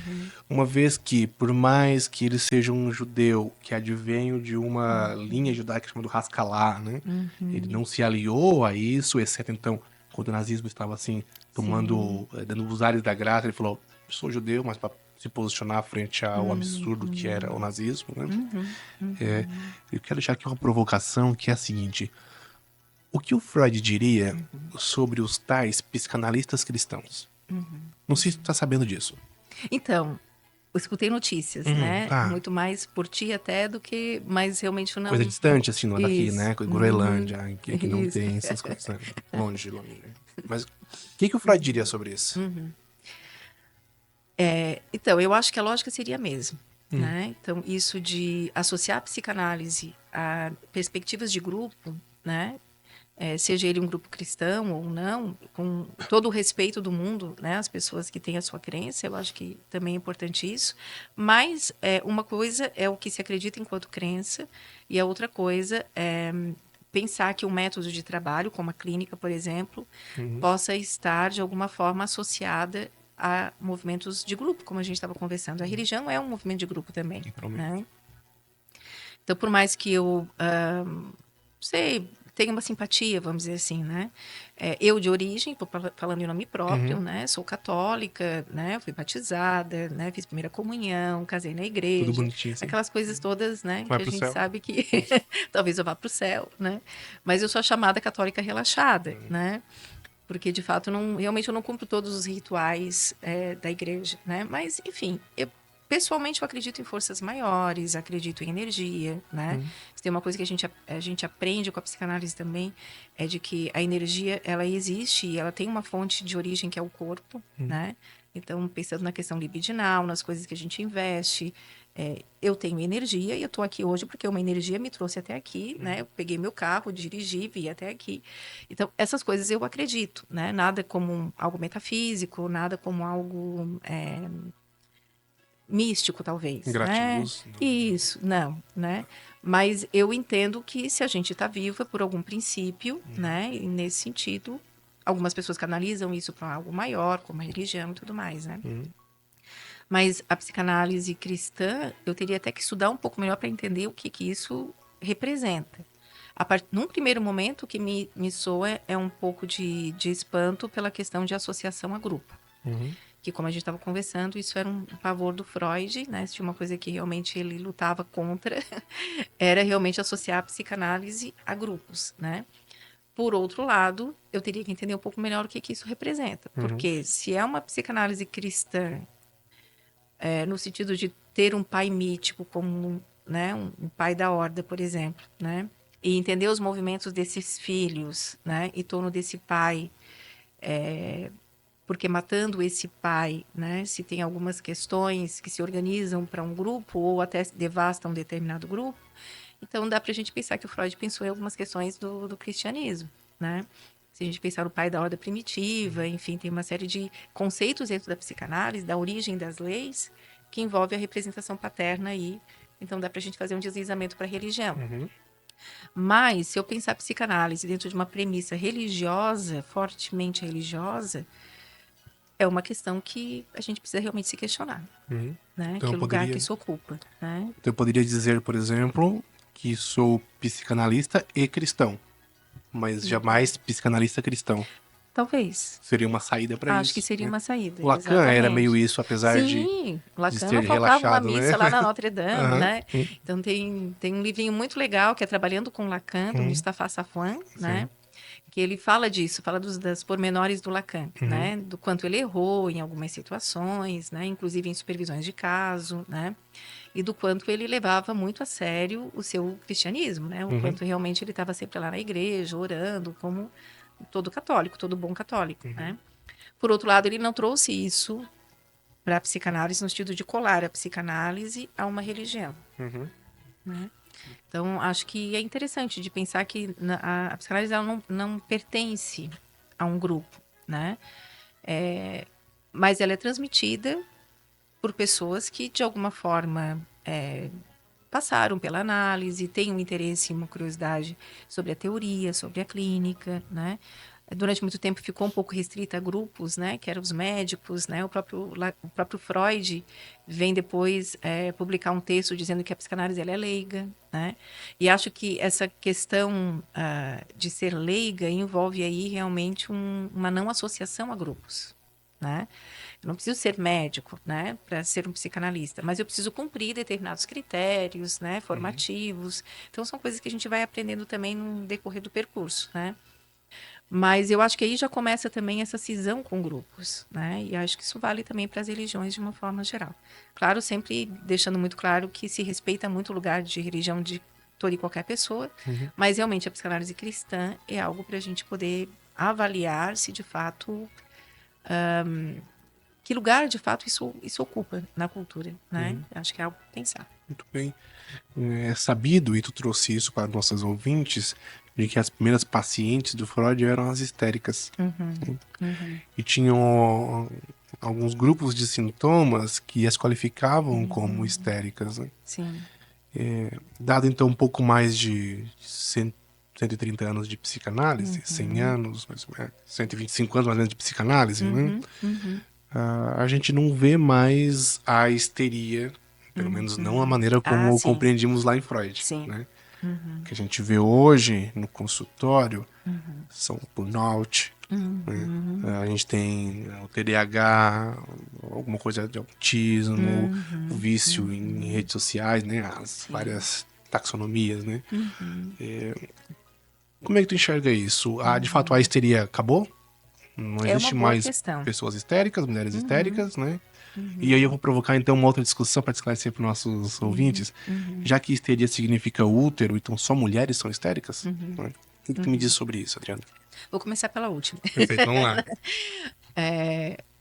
uma vez que, por mais que ele seja um judeu que advenho de uma linha judaica chamada Haskalah, né, ele não se aliou a isso, exceto então quando o nazismo estava assim tomando, dando os ares da graça, ele falou: sou judeu, mas para se posicionar frente ao absurdo que era o nazismo, né? Eu quero deixar aqui uma provocação que é a seguinte: o que o Freud diria sobre os tais psicanalistas cristãos? Não sei se tu tá sabendo disso. Então, eu escutei notícias, né? Tá. Muito mais por ti até do que... Mas realmente não... Coisa distante, assim, não é daqui, Isso. né? Groenlândia, que não Isso. tem essas coisas. Né? Longe, longe. Mas o que o Freud diria sobre isso? Então, eu acho que a lógica seria a mesma, né? Então, isso de associar a psicanálise a perspectivas de grupo, né? seja ele um grupo cristão ou não, com todo o respeito do mundo, né, as pessoas que têm a sua crença, eu acho que também é importante isso, mas uma coisa é o que se acredita enquanto crença, e a outra coisa é pensar que um método de trabalho, como a clínica, por exemplo, possa estar, de alguma forma, associada a movimentos de grupo, como a gente estava conversando. A religião é um movimento de grupo também, né? Então, por mais que eu, tenha uma simpatia, vamos dizer assim, né? Eu, de origem, estou falando em nome próprio, né? Sou católica, né? Fui batizada, né? Fiz primeira comunhão, casei na igreja. Tudo bonitinho, assim. Aquelas coisas todas, né? Vai que a pro gente céu. sabe que talvez eu vá para o céu, né? Mas eu sou a chamada católica relaxada, né? Porque, de fato, realmente eu não cumpro todos os rituais da igreja, né? Mas, enfim, pessoalmente eu acredito em forças maiores, acredito em energia, né? Se tem uma coisa que a gente aprende com a psicanálise também, é de que a energia, ela existe e ela tem uma fonte de origem que é o corpo, né? Então, pensando na questão libidinal, nas coisas que a gente investe, eu tenho energia e eu estou aqui hoje porque uma energia me trouxe até aqui, né? Eu peguei meu carro, dirigi, vi até aqui. Então, essas coisas eu acredito, né? Nada como algo metafísico, nada como algo místico, talvez, né? Gratiluz. Isso, não, né? Mas eu entendo que se a gente está vivo é por algum princípio, né? E nesse sentido, algumas pessoas canalizam isso para algo maior, como a religião e tudo mais, né? Mas a psicanálise cristã, eu teria até que estudar um pouco melhor para entender o que isso representa. Num primeiro momento, o que me soa é um pouco de espanto pela questão de associação a grupo. Que, como a gente estava conversando, isso era um pavor do Freud, né? Se tinha uma coisa que realmente ele lutava contra, era realmente associar a psicanálise a grupos, né? Por outro lado, eu teria que entender um pouco melhor o que isso representa. Porque se é uma psicanálise cristã, no sentido de ter um pai mítico como, né, um pai da horda, por exemplo, né? E entender os movimentos desses filhos, né? Em torno desse pai, porque matando esse pai, né? Se tem algumas questões que se organizam para um grupo ou até devastam um determinado grupo, então dá para a gente pensar que o Freud pensou em algumas questões do cristianismo, né? Se a gente pensar no pai da ordem primitiva, enfim, tem uma série de conceitos dentro da psicanálise, da origem das leis, que envolve a representação paterna aí. Então dá para a gente fazer um deslizamento para a religião. Mas, se eu pensar psicanálise dentro de uma premissa religiosa, fortemente religiosa, é uma questão que a gente precisa realmente se questionar, né? Então, que lugar que isso ocupa, né? Então eu poderia dizer, por exemplo, que sou psicanalista e cristão, mas jamais psicanalista cristão. Talvez. Seria uma saída para isso. Acho que seria uma saída. O Lacan era meio exatamente. isso, apesar Sim, Lacan ser não faltava uma relaxado, né? missa lá na Notre Dame, né? Sim. Então tem um livrinho muito legal que é Trabalhando com Lacan, do Mustafa Safwan, né? Que ele fala disso, fala das pormenores do Lacan, né? Do quanto ele errou em algumas situações, né? Inclusive em supervisões de caso, né? E do quanto ele levava muito a sério o seu cristianismo, né? O quanto realmente ele estava sempre lá na igreja, orando, como todo católico, todo bom católico, né? Por outro lado, ele não trouxe isso para a psicanálise no sentido de colar a psicanálise a uma religião, né? Então, acho que é interessante de pensar que a psicanálise ela não pertence a um grupo, né? Mas ela é transmitida por pessoas que, de alguma forma, passaram pela análise, têm um interesse e uma curiosidade sobre a teoria, sobre a clínica, né? Durante muito tempo ficou um pouco restrita a grupos, né? Que eram os médicos, né? O próprio Freud vem depois publicar um texto dizendo que a psicanálise ela é leiga, né? E acho que essa questão de ser leiga envolve aí realmente uma não associação a grupos, né? Eu não preciso ser médico, né, para ser um psicanalista, mas eu preciso cumprir determinados critérios, né, formativos. Então são coisas que a gente vai aprendendo também no decorrer do percurso, né? Mas eu acho que aí já começa também essa cisão com grupos, né? E acho que isso vale também para as religiões de uma forma geral. Claro, sempre deixando muito claro que se respeita muito o lugar de religião de toda e qualquer pessoa, mas realmente a psicanálise cristã é algo para a gente poder avaliar se de fato que lugar de fato isso ocupa na cultura, né? Acho que é algo para pensar. Muito bem. É sabido, e tu trouxe isso para nossos ouvintes, de que as primeiras pacientes do Freud eram as histéricas. Uhum. E tinham alguns grupos de sintomas que as qualificavam como histéricas, né? Sim. Dado então um pouco mais de 130 anos de psicanálise, 100 anos, mais ou menos, 125 anos mais ou menos de psicanálise, né? A gente não vê mais a histeria, pelo menos não a maneira Ah, como sim. compreendimos lá em Freud, Sim. né? O que a gente vê hoje no consultório são burnout, né? A gente tem o TDAH, alguma coisa de autismo, o vício em redes sociais, né? As várias taxonomias, né? Como é que tu enxerga isso? De fato, a histeria acabou? Não É uma existe boa mais questão. pessoas histéricas, mulheres histéricas, né? E aí eu vou provocar então uma outra discussão para esclarecer para os nossos ouvintes. Já que histeria significa útero, então só mulheres são histéricas? Né? O que tu me diz sobre isso, Adriana? Vou começar pela última. Perfeito, vamos lá.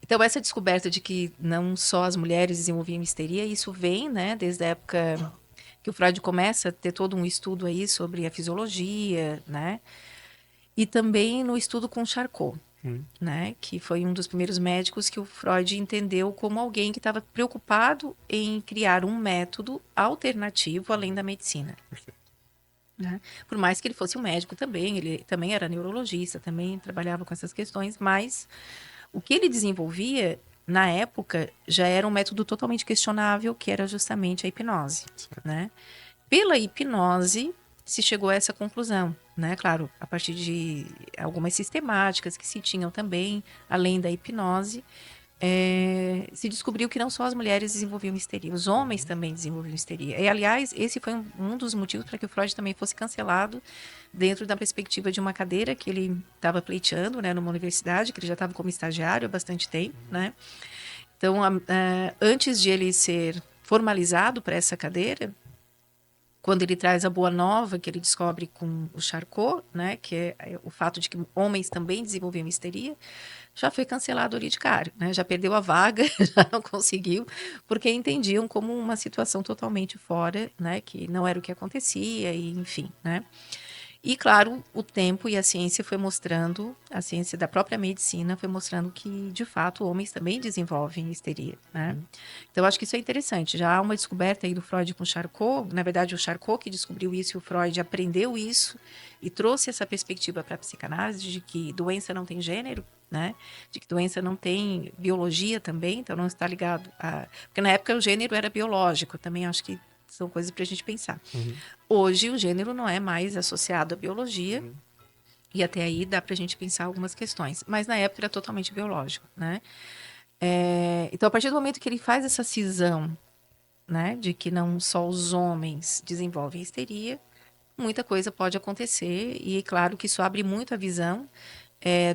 Então, essa descoberta de que não só as mulheres desenvolviam histeria, isso vem, né, desde a época que o Freud começa a ter todo um estudo aí sobre a fisiologia, né? E também no estudo com Charcot, né? Que foi um dos primeiros médicos que o Freud entendeu como alguém que estava preocupado em criar um método alternativo além da medicina. Né? Por mais que ele fosse um médico também, ele também era neurologista, também trabalhava com essas questões, mas o que ele desenvolvia na época já era um método totalmente questionável, que era justamente a hipnose, né? Pela hipnose se chegou a essa conclusão, né? Claro, a partir de algumas sistemáticas que se tinham também, além da hipnose, se descobriu que não só as mulheres desenvolviam histeria, os homens também desenvolviam histeria. E, aliás, esse foi um dos motivos para que o Freud também fosse cancelado dentro da perspectiva de uma cadeira que ele estava pleiteando, né, numa universidade, que ele já estava como estagiário há bastante tempo, né? Então, antes de ele ser formalizado para essa cadeira, quando ele traz a boa nova que ele descobre com o Charcot, né, que é o fato de que homens também desenvolviam histeria, já foi cancelado ali de cara, né? Já perdeu a vaga, já não conseguiu, porque entendiam como uma situação totalmente fora, né? Que não era o que acontecia, e enfim, né? E, claro, o tempo e a ciência foi mostrando, a ciência da própria medicina foi mostrando que, de fato, homens também desenvolvem histeria, né? Então, acho que isso é interessante. Já há uma descoberta aí do Freud com Charcot, na verdade, o Charcot que descobriu isso e o Freud aprendeu isso e trouxe essa perspectiva para a psicanálise de que doença não tem gênero, né? De que doença não tem biologia também, então não está ligado a... Porque na época o gênero era biológico, também acho que são coisas para a gente pensar. Hoje o gênero não é mais associado à biologia, e até aí dá para a gente pensar algumas questões. Mas na época era totalmente biológico, né? Então, a partir do momento que ele faz essa cisão, né, de que não só os homens desenvolvem histeria, muita coisa pode acontecer, e claro que isso abre muito a visão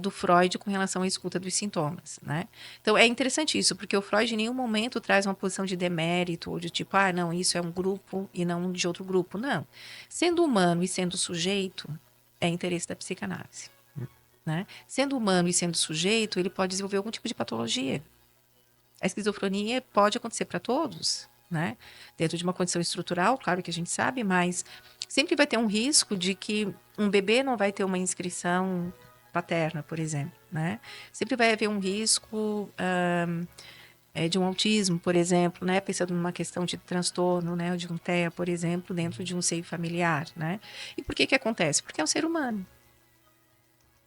do Freud com relação à escuta dos sintomas, né? Então, é interessante isso, porque o Freud em nenhum momento traz uma posição de demérito, ou de tipo, não, isso é um grupo e não de outro grupo. Não. Sendo humano e sendo sujeito, é interesse da psicanálise, né? Sendo humano e sendo sujeito, ele pode desenvolver algum tipo de patologia. A esquizofrenia pode acontecer para todos, né? Dentro de uma condição estrutural, claro que a gente sabe, mas sempre vai ter um risco de que um bebê não vai ter uma inscrição paterna, por exemplo, né? Sempre vai haver um risco de um autismo, por exemplo, né? Pensando numa questão de transtorno, né? Ou de um TEA, por exemplo, dentro de um seio familiar, né? E por que acontece? Porque é um ser humano,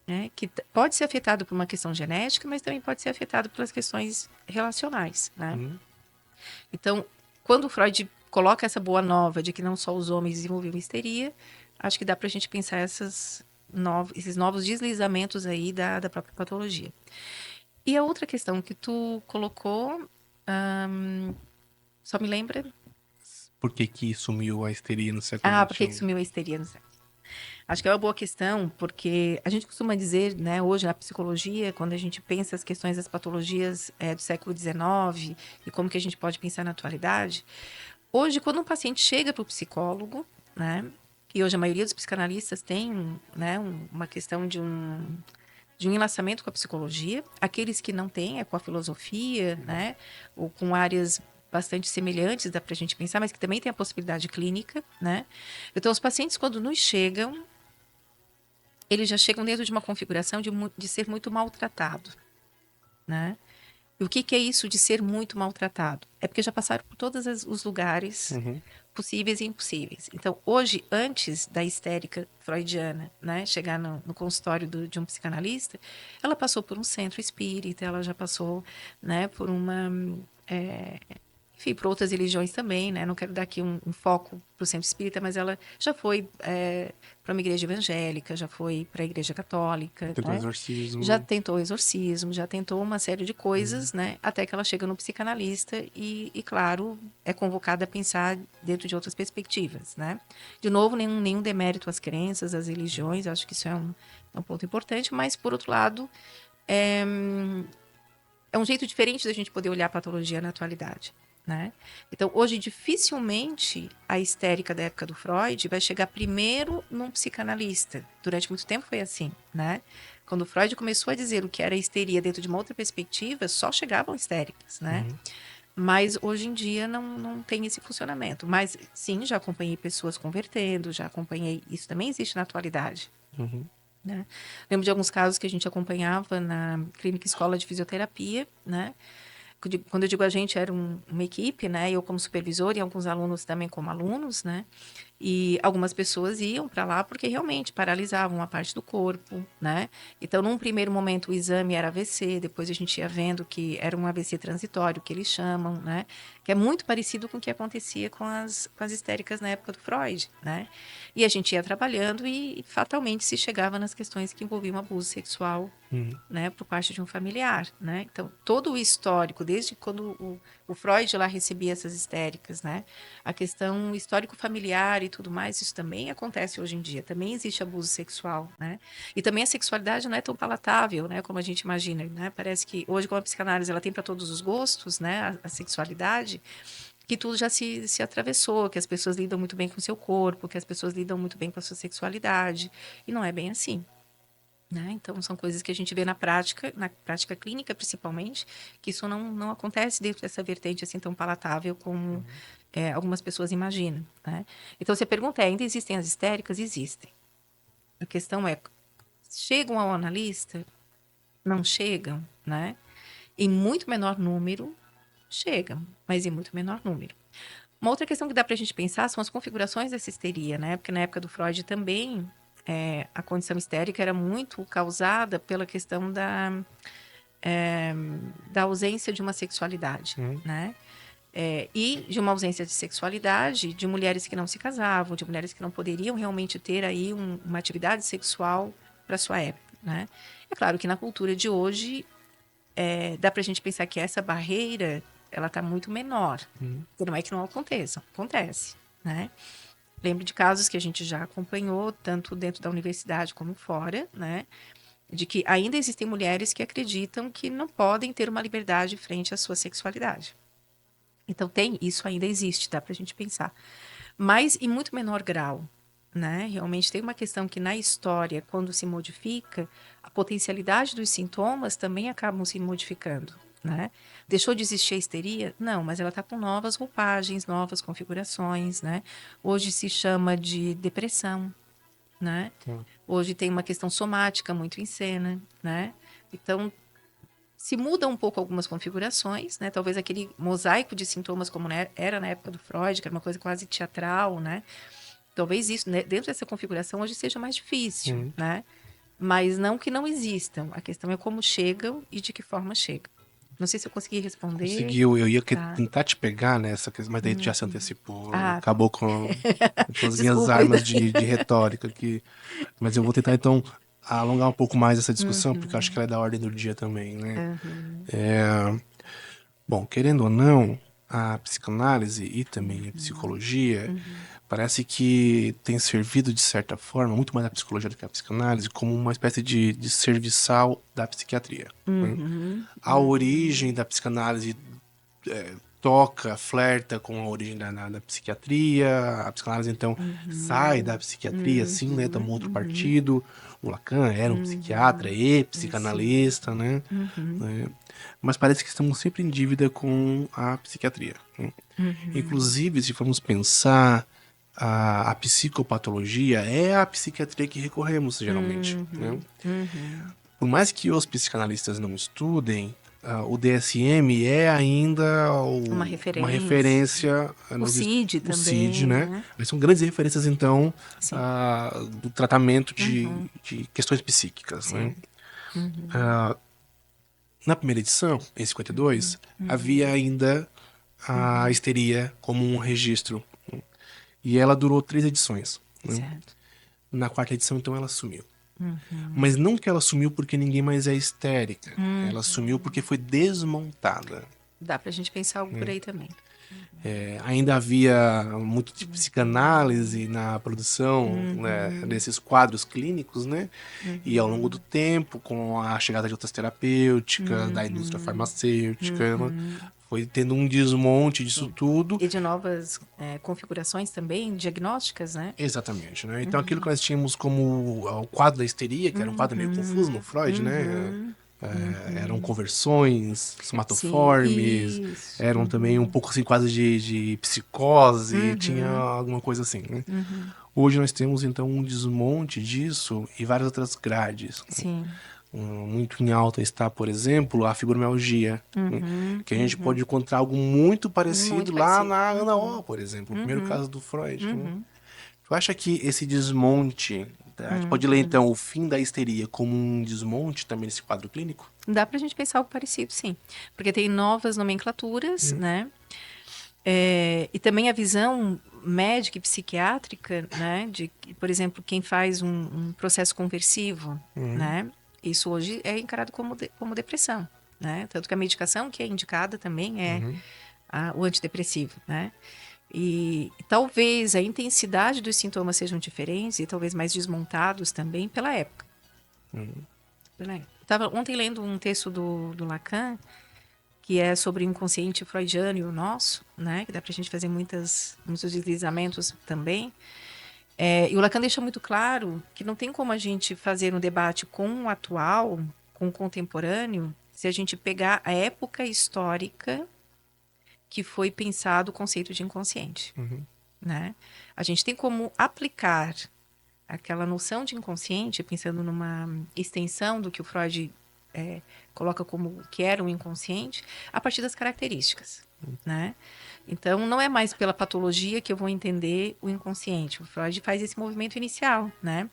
né? Que pode ser afetado por uma questão genética, mas também pode ser afetado pelas questões relacionais, né? Então, quando o Freud coloca essa boa nova de que não só os homens desenvolviam histeria, acho que dá para a gente pensar esses novos deslizamentos aí da própria patologia. E a outra questão que tu colocou, só me lembra? Por que sumiu a histeria no século Por que XXI? sumiu a histeria no século? Acho que é uma boa questão, porque a gente costuma dizer, né, hoje na psicologia, quando a gente pensa as questões das patologias do século XIX e como que a gente pode pensar na atualidade, hoje, quando um paciente chega para o psicólogo, né, e hoje a maioria dos psicanalistas tem, né, uma questão de um enlaçamento com a psicologia, aqueles que não têm é com a filosofia, né, ou com áreas bastante semelhantes, dá para a gente pensar, mas que também tem a possibilidade clínica, né? Então, os pacientes, quando nos chegam, eles já chegam dentro de uma configuração de ser muito maltratado, né? E o que é isso de ser muito maltratado? É porque já passaram por todos os lugares Uhum. possíveis e impossíveis. Então, hoje, antes da histérica freudiana, né, chegar no consultório de um psicanalista, ela passou por um centro espírita, ela já passou, né, por uma, é, enfim, por outras religiões também, né? Não quero dar aqui um foco para o centro espírita, mas ela já foi para uma igreja evangélica, já foi para a igreja católica, Tentou né? Já exorcismo. tentou exorcismo, já tentou uma série de coisas, né? Até que ela chega no psicanalista claro, é convocada a pensar dentro de outras perspectivas, né? De novo, nenhum demérito às crenças, às religiões, acho que isso é um ponto importante, mas, por outro lado, é, é um jeito diferente da gente poder olhar a patologia na atualidade, né? Então, hoje, dificilmente a histérica da época do Freud vai chegar primeiro num psicanalista. Durante muito tempo foi assim, né? Quando o Freud começou a dizer o que era histeria dentro de uma outra perspectiva, só chegavam histéricas, né? Uhum. Mas hoje em dia não tem esse funcionamento. Mas sim, já acompanhei pessoas convertendo, já acompanhei. Isso também existe na atualidade, Uhum. né? Lembro de alguns casos que a gente acompanhava na clínica escola de fisioterapia, né? Quando eu digo a gente, era uma equipe, né? Eu como supervisor e alguns alunos também como alunos, né? E algumas pessoas iam para lá porque realmente paralisavam uma parte do corpo, né? Então, num primeiro momento, o exame era AVC, depois a gente ia vendo que era um AVC transitório, que eles chamam, né? Que é muito parecido com o que acontecia com as histéricas na época do Freud, né? E a gente ia trabalhando e fatalmente se chegava nas questões que envolviam abuso sexual, Uhum. né, por parte de um familiar, né? Então, todo o histórico, desde quando o Freud lá recebia essas histéricas, né? A questão histórico familiar e tudo mais, isso também acontece hoje em dia. Também existe abuso sexual, né? E também a sexualidade não é tão palatável, né, como a gente imagina, né? Parece que hoje, com a psicanálise, ela tem para todos os gostos, né? A sexualidade, que tudo já se atravessou, que as pessoas lidam muito bem com o seu corpo, que as pessoas lidam muito bem com a sua sexualidade. E não é bem assim. Né? Então, são coisas que a gente vê na prática clínica, principalmente, que isso não acontece dentro dessa vertente assim tão palatável como algumas pessoas imaginam. Né? Então, você pergunta, ainda existem as histéricas? Existem. A questão é, chegam ao analista? Não chegam, né? Em muito menor número, chegam, mas em muito menor número. Uma outra questão que dá para a gente pensar são as configurações dessa histeria, né? Porque na época do Freud também a condição histérica era muito causada pela questão da ausência de uma sexualidade, Uhum. né? E de uma ausência de sexualidade de mulheres que não se casavam, de mulheres que não poderiam realmente ter aí uma atividade sexual para sua época, né? É claro que na cultura de hoje dá para a gente pensar que essa barreira ela está muito menor. Uhum. Não é que não aconteça, acontece, né? Lembro de casos que a gente já acompanhou, tanto dentro da universidade como fora, né? De que ainda existem mulheres que acreditam que não podem ter uma liberdade frente à sua sexualidade. Então, isso ainda existe, dá para a gente pensar. Mas em muito menor grau, né? Realmente tem uma questão que na história, quando se modifica, a potencialidade dos sintomas também acabam se modificando, né? Deixou de existir a histeria? Não, mas ela está com novas roupagens, novas configurações, né? Hoje se chama de depressão, né? Tá. Hoje tem uma questão somática muito em cena, né? Então, se muda um pouco algumas configurações, né? Talvez aquele mosaico de sintomas como era na época do Freud, que era uma coisa quase teatral, né? Talvez isso, né, dentro dessa configuração, hoje seja mais difícil, Uhum. né? Mas não que não existam. A questão é como chegam e de que forma chegam. Não sei se eu consegui responder. Conseguiu, eu ia Tá. tentar te pegar nessa questão, mas daí tu já se antecipou, Ah, tá. acabou com as minhas Desculpa. armas de retórica aqui. Mas eu vou tentar então alongar um pouco mais essa discussão, porque eu acho que ela é da ordem do dia também, né? Uhum, Bom, querendo ou não, a psicanálise e também a uhum, psicologia uhum, parece que tem servido de certa forma, muito mais a psicologia do que a psicanálise, como uma espécie de serviçal da psiquiatria, né? uhum, A origem da psicanálise toca, flerta com a origem da psiquiatria. A psicanálise, então, sai da uhum, psiquiatria, uhum, assim, né? Toma outro uhum, partido. O Lacan era um psiquiatra uhum. e Sim. psicanalista, né? Uhum, Né? Mas parece que estamos sempre em dívida com a psiquiatria, né? uhum, Inclusive, se formos pensar a psicopatologia é a psiquiatria que recorremos, geralmente, né? Por mais que os psicanalistas não estudem, o DSM é ainda Uma uma referência. referência O CID o CID, também, né? né? Eles são grandes referências, então, Sim. do tratamento de questões psíquicas, né? Na primeira edição, em 52, havia ainda a histeria como um registro, né? E ela durou 3 edições, né? Certo. Na quarta edição, então, ela sumiu. Mas não que ela sumiu porque ninguém mais é histérica. Ela sumiu porque foi desmontada. Dá pra gente pensar algo por aí também. Ainda havia muito de psicanálise na produção, né, desses quadros clínicos, né? E ao longo do tempo, com a chegada de outras terapêuticas, da indústria farmacêutica, né, foi tendo um desmonte disso Sim. tudo. E de novas configurações também, diagnósticas, né? Exatamente, né? Então aquilo que nós tínhamos como o quadro da histeria, que era um quadro meio confuso no Freud, né? Eram conversões Sim, somatoformes, isso. eram também um pouco assim quase de psicose, tinha alguma coisa assim, né? Hoje nós temos então um desmonte disso e várias outras grades. Sim. Muito em alta está, por exemplo, a fibromialgia, né? Que a gente pode encontrar algo muito parecido Muito lá parecido. na Ana O, por exemplo, o primeiro caso do Freud, né? Tu acha que esse desmonte, a gente pode ler então o fim da histeria como um desmonte também nesse quadro clínico? Dá pra gente pensar algo parecido, sim. Porque tem novas nomenclaturas, né? E também a visão médica e psiquiátrica, né? De, por exemplo, quem faz um processo conversivo, né? Isso hoje é encarado como depressão, né? Tanto que a medicação que é indicada também é o antidepressivo, né? E talvez a intensidade dos sintomas sejam diferentes e talvez mais desmontados também pela época. Pela época. Eu estava ontem lendo um texto do Lacan, que é sobre o inconsciente freudiano e o nosso, né? Que dá para a gente fazer muitos deslizamentos também. E o Lacan deixa muito claro que não tem como a gente fazer um debate com o atual, com o contemporâneo, se a gente pegar a época histórica que foi pensado o conceito de inconsciente, né? A gente tem como aplicar aquela noção de inconsciente, pensando numa extensão do que o Freud coloca como que era um inconsciente, a partir das características, né? Então, não é mais pela patologia que eu vou entender o inconsciente. O Freud faz esse movimento inicial, né?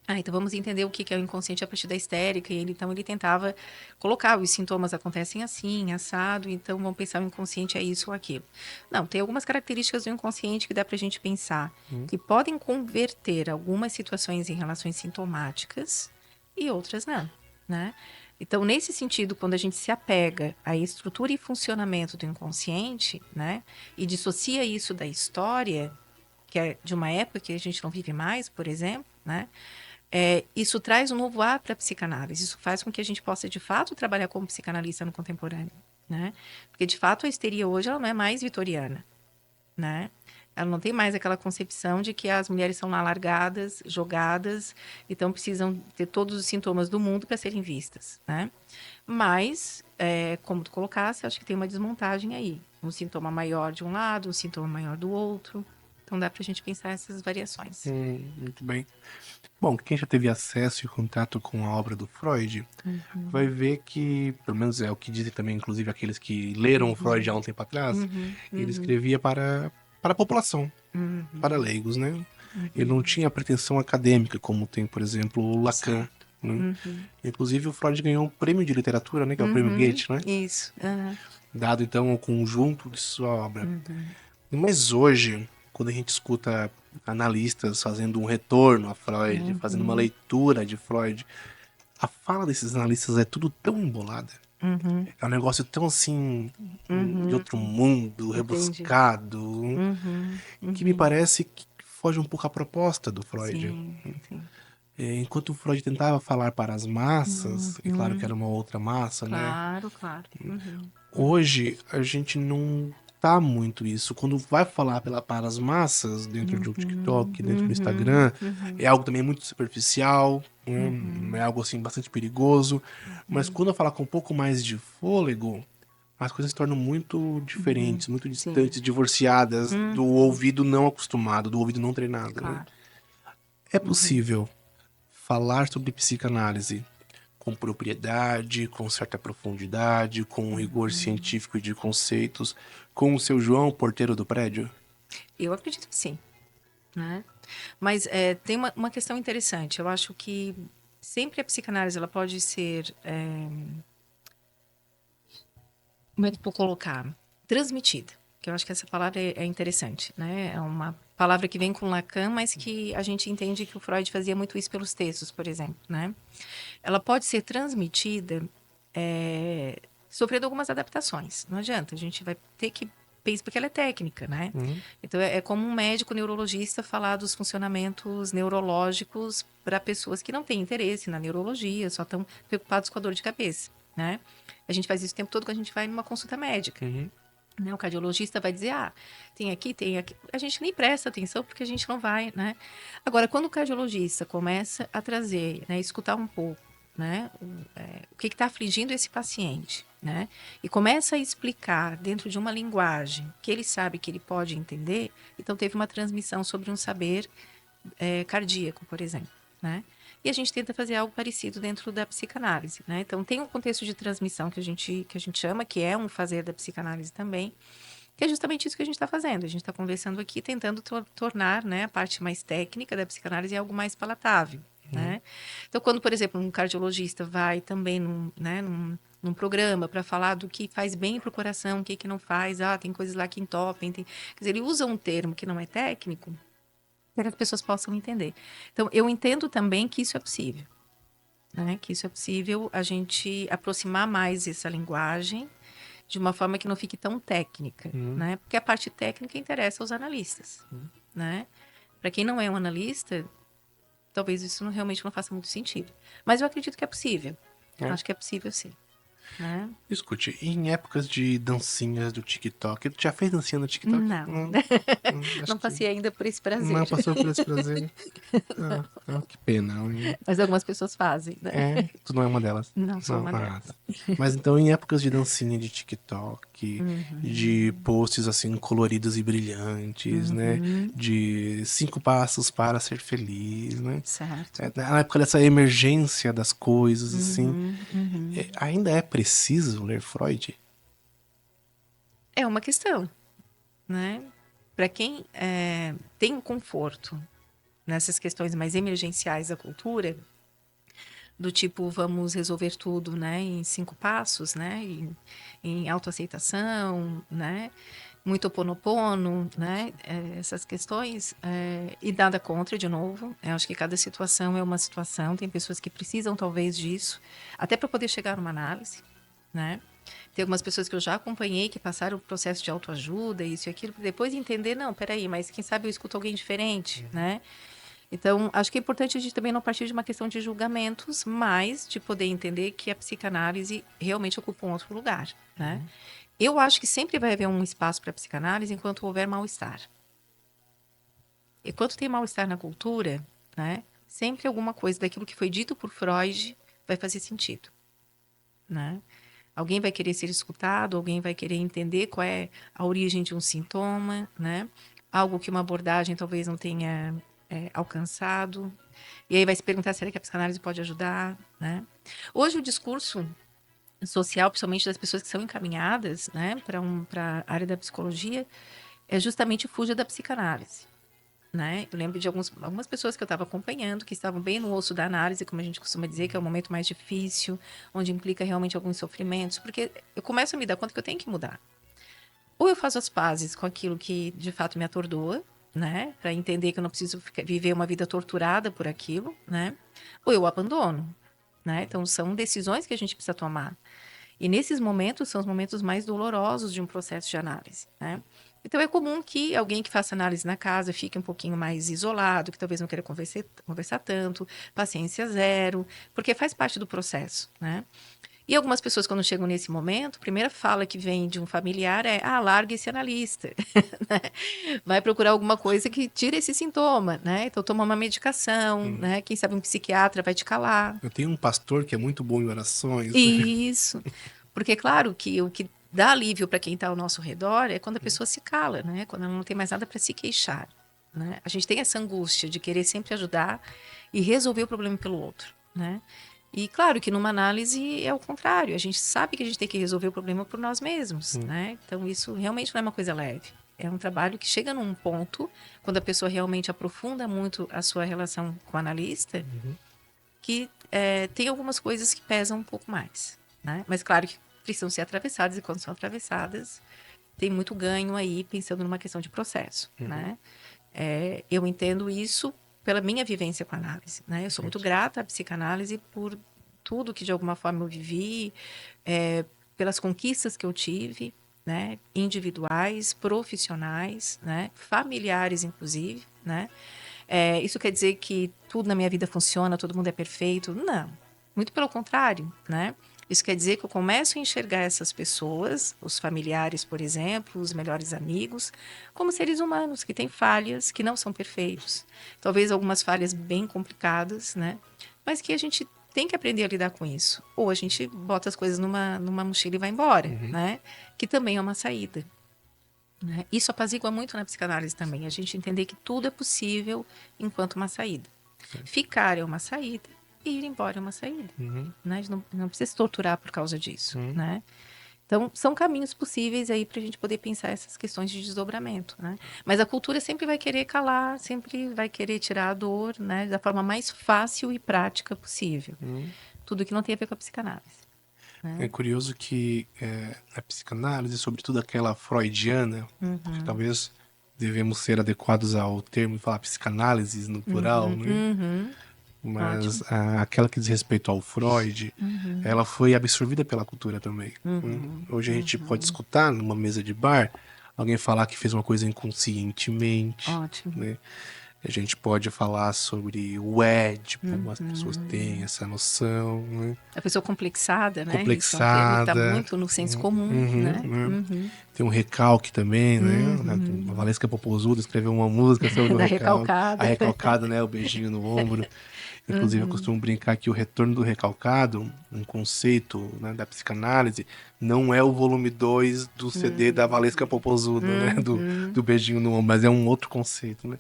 Então vamos entender o que é o inconsciente a partir da histérica. E então ele tentava colocar os sintomas acontecem assim, assado. Então vamos pensar o inconsciente é isso ou aquilo. Não, tem algumas características do inconsciente que dá para a gente pensar que podem converter algumas situações em relações sintomáticas e outras não, né? Então, nesse sentido, quando a gente se apega à estrutura e funcionamento do inconsciente, né, e dissocia isso da história, que é de uma época que a gente não vive mais, por exemplo, né, isso traz um novo ar para a psicanálise. Isso faz com que a gente possa, de fato, trabalhar como psicanalista no contemporâneo, né? Porque, de fato, a histeria hoje ela não é mais vitoriana, né? Ela não tem mais aquela concepção de que as mulheres são lá largadas, jogadas, então precisam ter todos os sintomas do mundo para serem vistas, né? Mas, como tu colocaste, acho que tem uma desmontagem aí. Um sintoma maior de um lado, um sintoma maior do outro. Então, dá para a gente pensar essas variações. Muito bem. Bom, quem já teve acesso e contato com a obra do Freud vai ver que, pelo menos é o que dizem também, inclusive aqueles que leram o Freud há um tempo atrás, ele escrevia para a população, para leigos, né? Ele não tinha pretensão acadêmica, como tem, por exemplo, o Lacan. Né? Inclusive, o Freud ganhou um prêmio de literatura, né? Que é o prêmio Goethe, né? Isso. Dado, então, ao conjunto de sua obra. Mas hoje, quando a gente escuta analistas fazendo um retorno a Freud, fazendo uma leitura de Freud, a fala desses analistas é tudo tão embolada. É um negócio tão assim, de outro mundo, rebuscado, que me parece que foge um pouco a proposta do Freud. Sim, sim. Enquanto o Freud tentava falar para as massas, e claro que era uma outra massa, né? Claro, claro. Hoje a gente não tá muito isso. Quando vai falar para as massas, dentro do TikTok, dentro do Instagram, é algo também muito superficial, né? É algo assim bastante perigoso. Mas quando eu falar com um pouco mais de fôlego, as coisas se tornam muito diferentes, muito Sim. distantes, divorciadas do ouvido não acostumado, do ouvido não treinado, né? Claro. É possível falar sobre psicanálise com propriedade, com certa profundidade, com um rigor científico e de conceitos, com o seu João, porteiro do prédio? Eu acredito que sim, né? Mas tem uma questão interessante. Eu acho que sempre a psicanálise ela pode ser, como é que eu vou colocar? Transmitida. Que eu acho que essa palavra é interessante, né? É uma palavra que vem com Lacan, mas que a gente entende que o Freud fazia muito isso pelos textos, por exemplo, né? Ela pode ser transmitida sofrendo algumas adaptações. Não adianta, a gente vai ter que pensar, porque ela é técnica, né? Então, é como um médico neurologista falar dos funcionamentos neurológicos para pessoas que não têm interesse na neurologia, só estão preocupados com a dor de cabeça, né? A gente faz isso o tempo todo quando a gente vai numa consulta médica. Né? O cardiologista vai dizer, tem aqui, tem aqui. A gente nem presta atenção porque a gente não vai, né? Agora, quando o cardiologista começa a trazer, né, escutar um pouco, né, o que está afligindo esse paciente, né? E começa a explicar dentro de uma linguagem que ele sabe que ele pode entender, então teve uma transmissão sobre um saber cardíaco, por exemplo, né? E a gente tenta fazer algo parecido dentro da psicanálise, né? Então, tem um contexto de transmissão que a gente chama, que é um fazer da psicanálise também, que é justamente isso que a gente está fazendo. A gente está conversando aqui, tentando tornar, né, a parte mais técnica da psicanálise algo mais palatável, né? Então, quando, por exemplo, um cardiologista vai também num programa para falar do que faz bem para o coração, o que não faz, tem coisas lá que entopem, quer dizer, ele usa um termo que não é técnico, para que as pessoas possam entender. Então, eu entendo também que isso é possível, né? Que isso é possível a gente aproximar mais essa linguagem de uma forma que não fique tão técnica, né? Porque a parte técnica interessa aos analistas, né? Para quem não é um analista, talvez isso realmente não faça muito sentido. Mas eu acredito que é possível. Acho que é possível, sim. Né? Escute, em épocas de dancinhas do TikTok, tu já fez dancinha no TikTok? Não. Não passei ainda por esse prazer. Não passou por esse prazer? Que pena. Mas algumas pessoas fazem, né? Tu não é uma delas? Não sou uma delas. Tá. Mas então, em épocas de dancinha de TikTok, de posts assim coloridos e brilhantes, né? De 5 passos para ser feliz, né? Certo. Na época dessa emergência das coisas, assim, ainda é preciso ler Freud? É uma questão, né? Para quem tem um conforto nessas questões mais emergenciais da cultura, do tipo, vamos resolver tudo, né, em 5 passos, né, em autoaceitação, né, muito Ho'oponopono, né, essas questões, e nada contra, de novo, eu acho que cada situação é uma situação, tem pessoas que precisam talvez disso, até para poder chegar numa análise, né. Tem algumas pessoas que eu já acompanhei que passaram o processo de autoajuda, isso e aquilo, para depois entender, não, peraí, mas quem sabe eu escuto alguém diferente, né? Então, acho que é importante a gente também não partir de uma questão de julgamentos, mas de poder entender que a psicanálise realmente ocupa um outro lugar, né? Eu acho que sempre vai haver um espaço para a psicanálise enquanto houver mal-estar. Enquanto tem mal-estar na cultura, né, sempre alguma coisa daquilo que foi dito por Freud vai fazer sentido, né? Alguém vai querer ser escutado, alguém vai querer entender qual é a origem de um sintoma, né? Algo que uma abordagem talvez não tenha alcançado. E aí vai se perguntar, será que a psicanálise pode ajudar, né? Hoje o discurso social, principalmente das pessoas que são encaminhadas, né, para a área da psicologia, é justamente fuja da psicanálise. Né? Eu lembro de algumas pessoas que eu estava acompanhando, que estavam bem no osso da análise, como a gente costuma dizer, que é o momento mais difícil, onde implica realmente alguns sofrimentos, porque eu começo a me dar conta que eu tenho que mudar. Ou eu faço as pazes com aquilo que, de fato, me atordoa, né? Para entender que eu não preciso viver uma vida torturada por aquilo, né? Ou eu abandono, né? Então, são decisões que a gente precisa tomar. E nesses momentos, são os momentos mais dolorosos de um processo de análise, né? Então, é comum que alguém que faça análise na casa fique um pouquinho mais isolado, que talvez não queira conversar tanto, paciência zero, porque faz parte do processo, né? E algumas pessoas, quando chegam nesse momento, a primeira fala que vem de um familiar é: larga esse analista, né? Vai procurar alguma coisa que tire esse sintoma, né? Então, toma uma medicação, né? Quem sabe um psiquiatra vai te calar. Eu tenho um pastor que é muito bom em orações. Isso. Porque, claro, que o que dá alívio para quem está ao nosso redor é quando a pessoa se cala, né? Quando ela não tem mais nada para se queixar, né? A gente tem essa angústia de querer sempre ajudar e resolver o problema pelo outro, né? E claro que numa análise é o contrário. A gente sabe que a gente tem que resolver o problema por nós mesmos, né? Então isso realmente não é uma coisa leve. É um trabalho que chega num ponto, quando a pessoa realmente aprofunda muito a sua relação com o analista, que tem algumas coisas que pesam um pouco mais, né? Mas claro que precisam ser atravessadas, e quando são atravessadas, tem muito ganho aí pensando numa questão de processo, né? Eu entendo isso pela minha vivência com a análise, né? Eu sou muito grata à psicanálise por tudo que de alguma forma eu vivi, pelas conquistas que eu tive, né? Individuais, profissionais, né? Familiares, inclusive, né? Isso quer dizer que tudo na minha vida funciona, todo mundo é perfeito? Não. Muito pelo contrário, né? Isso quer dizer que eu começo a enxergar essas pessoas, os familiares, por exemplo, os melhores amigos, como seres humanos que têm falhas, que não são perfeitos. Talvez algumas falhas bem complicadas, né? Mas que a gente tem que aprender a lidar com isso. Ou a gente bota as coisas numa mochila e vai embora, né? Que também é uma saída. Né? Isso apazigua muito na psicanálise também. A gente entender que tudo é possível enquanto uma saída. Ficar é uma saída e ir embora é uma saída. Né? A gente não precisa se torturar por causa disso. Né? Então, são caminhos possíveis aí para a gente poder pensar essas questões de desdobramento. Né? Mas a cultura sempre vai querer calar, sempre vai querer tirar a dor, né? Da forma mais fácil e prática possível. Tudo que não tem a ver com a psicanálise. É curioso que a psicanálise, sobretudo aquela freudiana, que talvez devemos ser adequados ao termo e falar psicanálise no plural, né? Mas aquela que diz respeito ao Freud, ela foi absorvida pela cultura também. Hoje a gente pode escutar numa mesa de bar alguém falar que fez uma coisa inconscientemente, Ótimo. né? A gente pode falar sobre o Édipo, como as pessoas têm essa noção, né? A pessoa complexada, né? Isso é um termo que está Complexada. muito no senso comum, né? Tem um recalque também, né? A Valesca Popozuda escreveu uma música sobre o Da recalque. recalcada. A recalcada, né? O beijinho no ombro. Inclusive, eu costumo brincar que o retorno do recalcado, um conceito, né, da psicanálise, não é o volume 2 do CD da Valesca Popozuda, né? Do beijinho no ombro, mas é um outro conceito, né?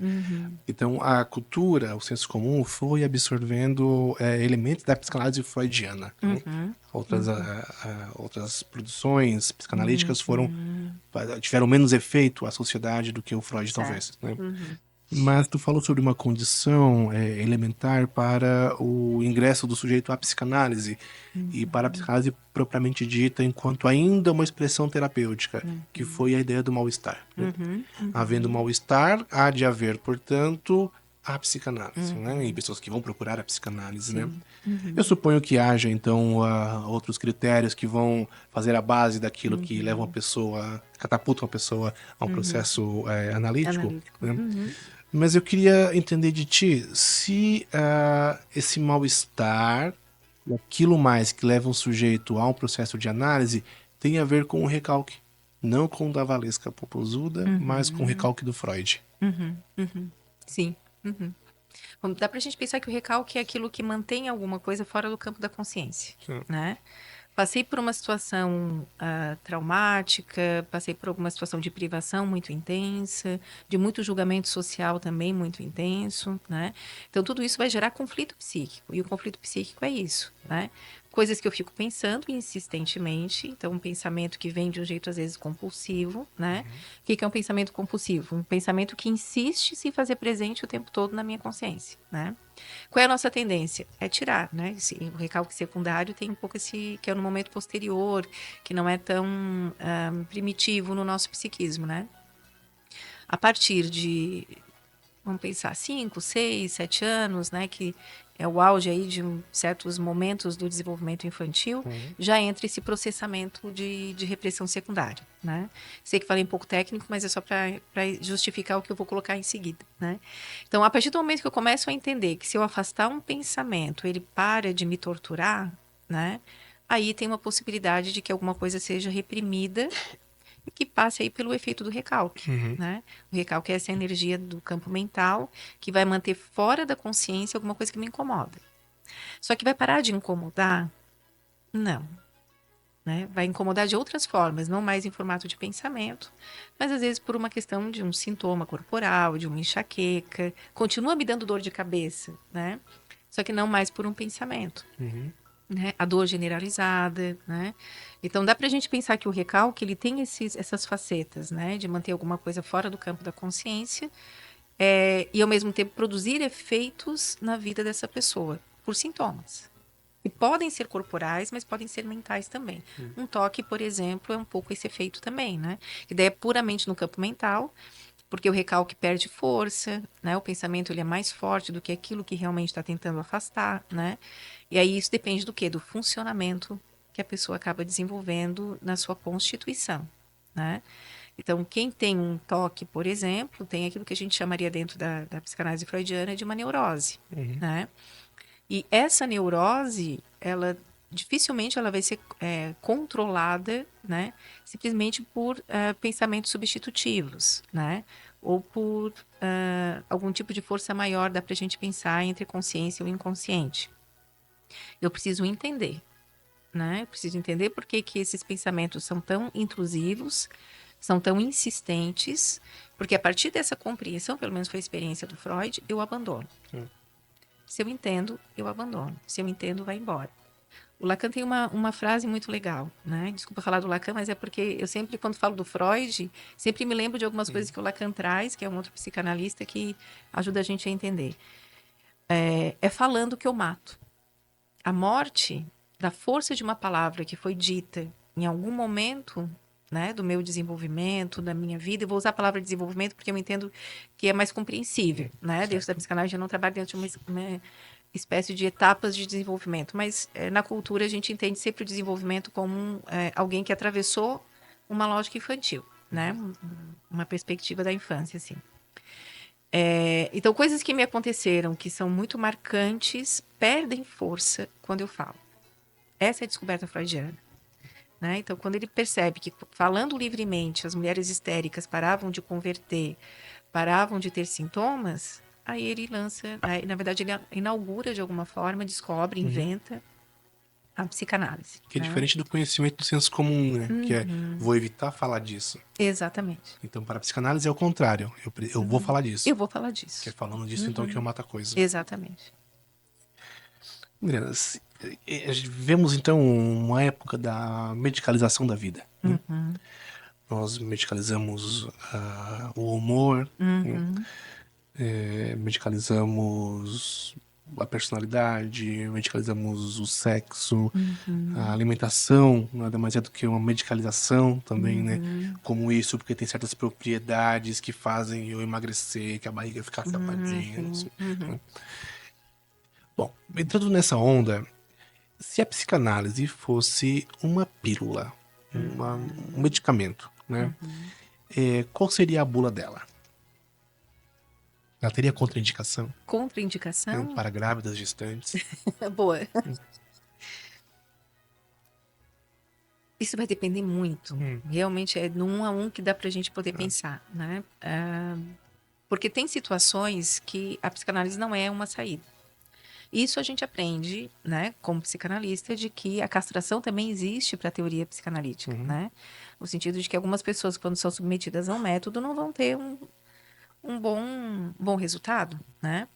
Então, a cultura, o senso comum, foi absorvendo elementos da psicanálise freudiana. Né? Outras produções psicanalíticas tiveram menos efeito à sociedade do que o Freud, talvez. Né? Mas tu falou sobre uma condição elementar para o ingresso do sujeito à psicanálise e para a psicanálise propriamente dita enquanto ainda uma expressão terapêutica, que foi a ideia do mal-estar. Né? Havendo mal-estar, há de haver, portanto, a psicanálise, né? E pessoas que vão procurar a psicanálise, né? Eu suponho que haja, então, outros critérios que vão fazer a base daquilo que leva uma pessoa, catapulta uma pessoa a um processo analítico, né? Mas eu queria entender de ti se esse mal-estar, aquilo mais que leva um sujeito a um processo de análise, tem a ver com o recalque. Não com o da Valesca Popozuda, mas com o recalque do Freud. Sim. Bom, dá pra gente pensar que o recalque é aquilo que mantém alguma coisa fora do campo da consciência, né? Passei por uma situação traumática, passei por alguma situação de privação muito intensa, de muito julgamento social também muito intenso, né? Então, tudo isso vai gerar conflito psíquico. E o conflito psíquico é isso, né? Coisas que eu fico pensando insistentemente. Então, um pensamento que vem de um jeito, às vezes, compulsivo, né? O que é um pensamento compulsivo? Um pensamento que insiste em se fazer presente o tempo todo na minha consciência, né? Qual é a nossa tendência? É tirar, né? O recalque secundário tem um pouco esse, que é no momento posterior, que não é tão primitivo no nosso psiquismo, né? A partir de, vamos pensar, 5, 6, 7 anos, né? Que é o auge aí de certos momentos do desenvolvimento infantil, já entra esse processamento de repressão secundária, né? Sei que falei um pouco técnico, mas é só para justificar o que eu vou colocar em seguida, né? Então, a partir do momento que eu começo a entender que se eu afastar um pensamento, ele para de me torturar, né? Aí tem uma possibilidade de que alguma coisa seja reprimida e que passe aí pelo efeito do recalque, né? O recalque é essa energia do campo mental que vai manter fora da consciência alguma coisa que me incomoda. Só que vai parar de incomodar? Não. né? Vai incomodar de outras formas, não mais em formato de pensamento, mas às vezes por uma questão de um sintoma corporal, de uma enxaqueca, continua me dando dor de cabeça, né? Só que não mais por um pensamento, Uhum. né? A dor generalizada, né? Então dá pra gente pensar que o recalque ele tem essas facetas, né? De manter alguma coisa fora do campo da consciência e ao mesmo tempo produzir efeitos na vida dessa pessoa por sintomas. E podem ser corporais, mas podem ser mentais também. Um toque, por exemplo, é um pouco esse efeito também, né? Que daí é puramente no campo mental, porque o recalque perde força, né? O pensamento ele é mais forte do que aquilo que realmente está tentando afastar, né? E aí isso depende do quê? Do funcionamento que a pessoa acaba desenvolvendo na sua constituição, né? Então, quem tem um toque, por exemplo, tem aquilo que a gente chamaria dentro da psicanálise freudiana de uma neurose, Uhum. né? E essa neurose, ela dificilmente ela vai ser controlada, né? Simplesmente por pensamentos substitutivos, né? Ou por algum tipo de força maior, dá para a gente pensar entre consciência e o inconsciente. Eu preciso entender, né? Eu preciso entender por que que esses pensamentos são tão intrusivos, são tão insistentes, porque a partir dessa compreensão, pelo menos foi a experiência do Freud, eu abandono. Sim. Se eu entendo, eu abandono. Se eu entendo, vai embora. O Lacan tem uma frase muito legal, né? Desculpa falar do Lacan, mas é porque eu sempre, quando falo do Freud, sempre me lembro de algumas coisas que o Lacan traz, que é um outro psicanalista que ajuda a gente a entender. É falando que eu mato. A morte da força de uma palavra que foi dita em algum momento, né, do meu desenvolvimento, da minha vida. Eu vou usar a palavra desenvolvimento porque eu entendo que é mais compreensível, né? Dentro da psicanálise, eu não trabalho dentro de uma espécie de etapas de desenvolvimento, mas na cultura a gente entende sempre o desenvolvimento como alguém que atravessou uma lógica infantil, né? Uma perspectiva da infância, assim. Então, coisas que me aconteceram que são muito marcantes perdem força quando eu falo. Essa é a descoberta freudiana. Né? Então, quando ele percebe que falando livremente as mulheres histéricas paravam de converter, paravam de ter sintomas, aí ele lança, na verdade, ele inaugura de alguma forma, descobre, inventa a psicanálise. Que é né? diferente do conhecimento do senso comum, né? Que é, vou evitar falar disso. Exatamente. Então, para a psicanálise é o contrário. Eu vou falar disso. Eu vou falar Que é disso. falando disso, então, que eu mato a coisa. Exatamente. Adriana, vivemos, então, uma época da medicalização da vida. Né? Nós medicalizamos o humor, né? Medicalizamos a personalidade, medicalizamos o sexo, a alimentação, nada mais é do que uma medicalização também, né? Como isso, porque tem certas propriedades que fazem eu emagrecer, que a barriga ficar tapadinha, assim, né? Bom, entrando nessa onda, se a psicanálise fosse uma pílula, um medicamento, né? Qual seria a bula dela? Ela teria contraindicação, né? Contraindicação? Para grávidas gestantes? Boa. Isso vai depender muito. Realmente é no 1 a 1 que dá pra gente poder pensar, né? Porque tem situações que a psicanálise não é uma saída. Isso a gente aprende, né, como psicanalista, de que a castração também existe para a teoria psicanalítica, né? No sentido de que algumas pessoas, quando são submetidas a um método, não vão ter um bom resultado, né?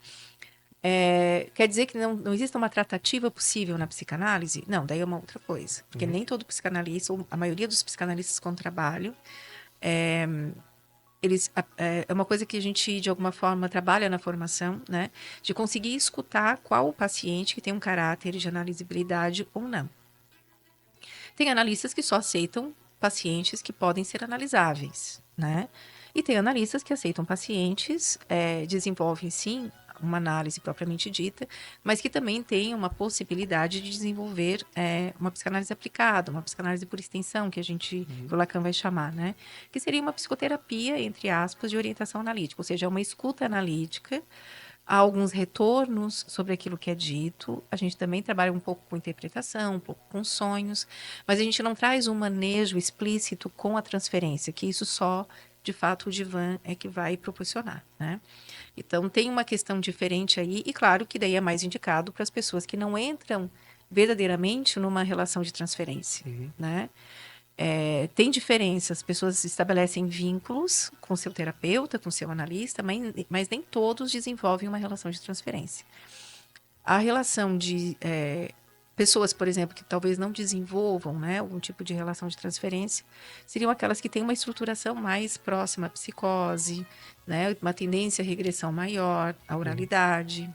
Quer dizer que não existe uma tratativa possível na psicanálise? Não, daí é uma outra coisa. Porque nem todo psicanalista, ou a maioria dos psicanalistas com trabalho, é uma coisa que a gente, de alguma forma, trabalha na formação, né? De conseguir escutar qual o paciente que tem um caráter de analisabilidade ou não. Tem analistas que só aceitam pacientes que podem ser analisáveis, né? E tem analistas que aceitam pacientes, desenvolvem, sim, uma análise propriamente dita, mas que também tem uma possibilidade de desenvolver uma psicanálise aplicada, uma psicanálise por extensão, que o Lacan vai chamar, né? Que seria uma psicoterapia, entre aspas, de orientação analítica, ou seja, uma escuta analítica, há alguns retornos sobre aquilo que é dito. A gente também trabalha um pouco com interpretação, um pouco com sonhos, mas a gente não traz um manejo explícito com a transferência, que isso só, de fato, o divã é que vai proporcionar, né? Então, tem uma questão diferente aí, e claro que daí é mais indicado para as pessoas que não entram verdadeiramente numa relação de transferência, né? Tem diferença, as pessoas estabelecem vínculos com seu terapeuta, com seu analista, mas nem todos desenvolvem uma relação de transferência. A relação de pessoas, por exemplo, que talvez não desenvolvam, né, algum tipo de relação de transferência, seriam aquelas que têm uma estruturação mais próxima à psicose, né, uma tendência à regressão maior, à oralidade.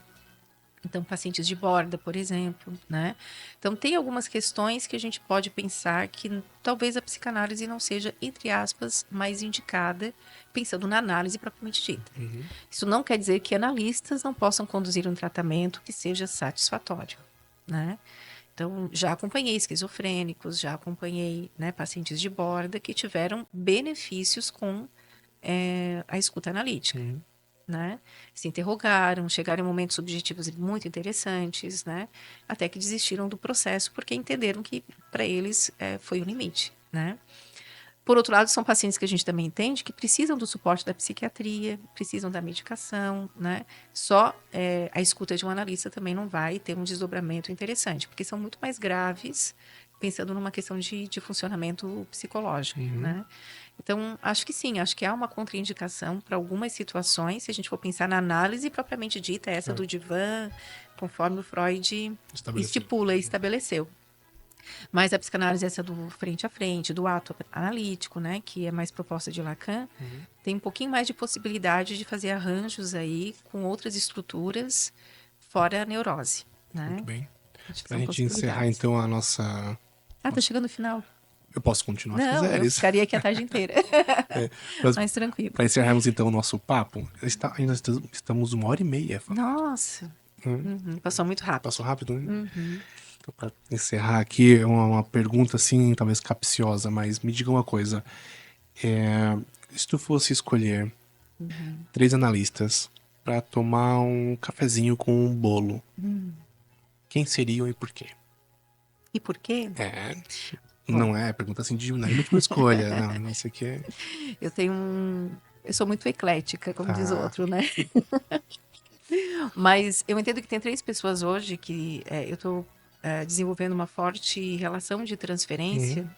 Então, pacientes de borda, por exemplo, né? Então, tem algumas questões que a gente pode pensar que talvez a psicanálise não seja, entre aspas, mais indicada, pensando na análise propriamente dita. Isso não quer dizer que analistas não possam conduzir um tratamento que seja satisfatório, né? Então, já acompanhei esquizofrênicos, já acompanhei, né, pacientes de borda que tiveram benefícios com a escuta analítica. Né? Se interrogaram, chegaram em momentos subjetivos muito interessantes, né? Até que desistiram do processo porque entenderam que para eles foi o limite, né? Por outro lado, são pacientes que a gente também entende que precisam do suporte da psiquiatria, precisam da medicação, né? Só a escuta de um analista também não vai ter um desdobramento interessante, porque são muito mais graves, pensando numa questão de funcionamento psicológico, né? Então, acho que sim, acho que há uma contraindicação para algumas situações, se a gente for pensar na análise propriamente dita, essa do divã, conforme o Freud estipula e estabeleceu. Mas a psicanálise, essa do frente a frente, do ato analítico, né, que é mais proposta de Lacan, tem um pouquinho mais de possibilidade de fazer arranjos aí com outras estruturas fora a neurose, né? Muito bem. Acho que Pra são gente encerrar, possibilidades. então, a nossa... Tá chegando no final. Eu posso continuar se Não, eu quiseres. ficaria aqui a tarde inteira. Mais tranquilo. Para encerrarmos, então, o nosso papo, ainda estamos 1h30. Nossa, passou muito rápido. Passou rápido, né? Então, para encerrar aqui, é uma pergunta, assim, talvez capciosa, mas me diga uma coisa. Se tu fosse escolher 3 analistas para tomar um cafezinho com um bolo, quem seriam e por quê? E por quê? Não é pergunta assim de múltipla escolha. Não, isso aqui é... Eu sou muito eclética, como diz o outro, né? Mas eu entendo que tem 3 pessoas hoje que eu estou desenvolvendo uma forte relação de transferência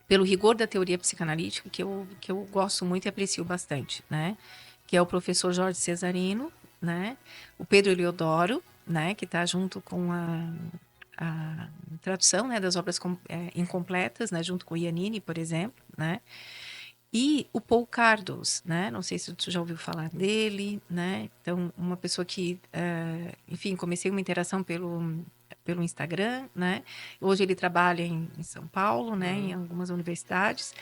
pelo rigor da teoria psicanalítica, que eu gosto muito e aprecio bastante, né? Que é o professor Jorge Cesarino, né? O Pedro Eliodoro, né? Que está junto com a tradução, né, das obras incompletas, né, junto com o Iannini, por exemplo, né, e o Paul Cardos, né, não sei se tu já ouviu falar dele, né, então uma pessoa que, enfim, comecei uma interação pelo Instagram, né, hoje ele trabalha em São Paulo, né, em algumas universidades,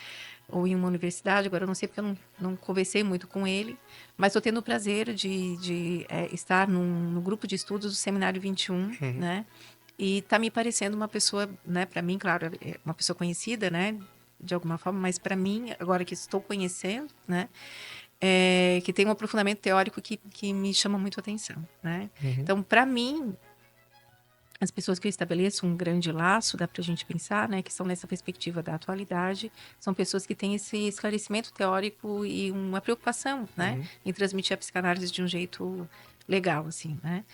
ou em uma universidade, agora eu não sei porque eu não conversei muito com ele, mas estou tendo o prazer de estar no grupo de estudos do Seminário 21, né, e tá me parecendo uma pessoa, né, para mim, claro, uma pessoa conhecida, né, de alguma forma, mas para mim, agora que estou conhecendo, né, que tem um aprofundamento teórico que me chama muito a atenção, né. Então, para mim, as pessoas que eu estabeleço um grande laço, dá para a gente pensar, né, que são nessa perspectiva da atualidade, são pessoas que têm esse esclarecimento teórico e uma preocupação, né, em transmitir a psicanálise de um jeito legal, assim, né.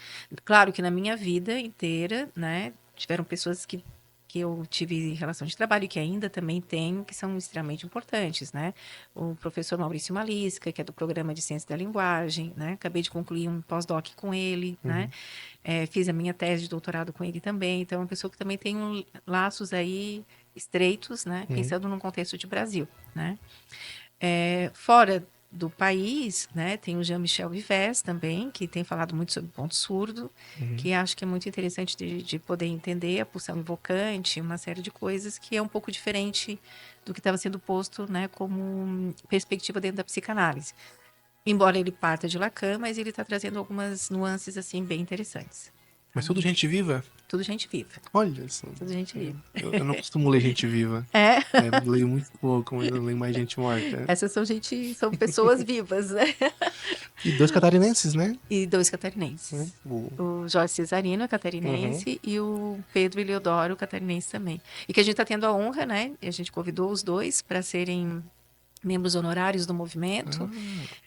Claro que na minha vida inteira, né, tiveram pessoas que eu tive relação de trabalho e que ainda também tenho, que são extremamente importantes, né. O professor Maurício Malisca, que é do Programa de Ciência da Linguagem, né, acabei de concluir um pós-doc com ele, né, fiz a minha tese de doutorado com ele também, então é uma pessoa que também tem laços aí estreitos, né, pensando num contexto de Brasil, né. Fora do país, né, tem o Jean-Michel Vives também, que tem falado muito sobre ponto surdo, que acho que é muito interessante de poder entender a pulsão invocante, uma série de coisas que é um pouco diferente do que estava sendo posto, né, como perspectiva dentro da psicanálise. Embora ele parta de Lacan, mas ele está trazendo algumas nuances assim bem interessantes. Mas tudo gente viva? Tudo gente viva. Olha só. Tudo gente viva. Eu não costumo ler gente viva. Eu leio muito pouco, mas eu leio mais gente morta. Essas são pessoas vivas, né? E 2 catarinenses, né? E 2 catarinenses. O Jorge Cesarino é catarinense e o Pedro Eliodoro, catarinense também. E que a gente está tendo a honra, né? E a gente convidou os 2 para serem membros honorários do movimento,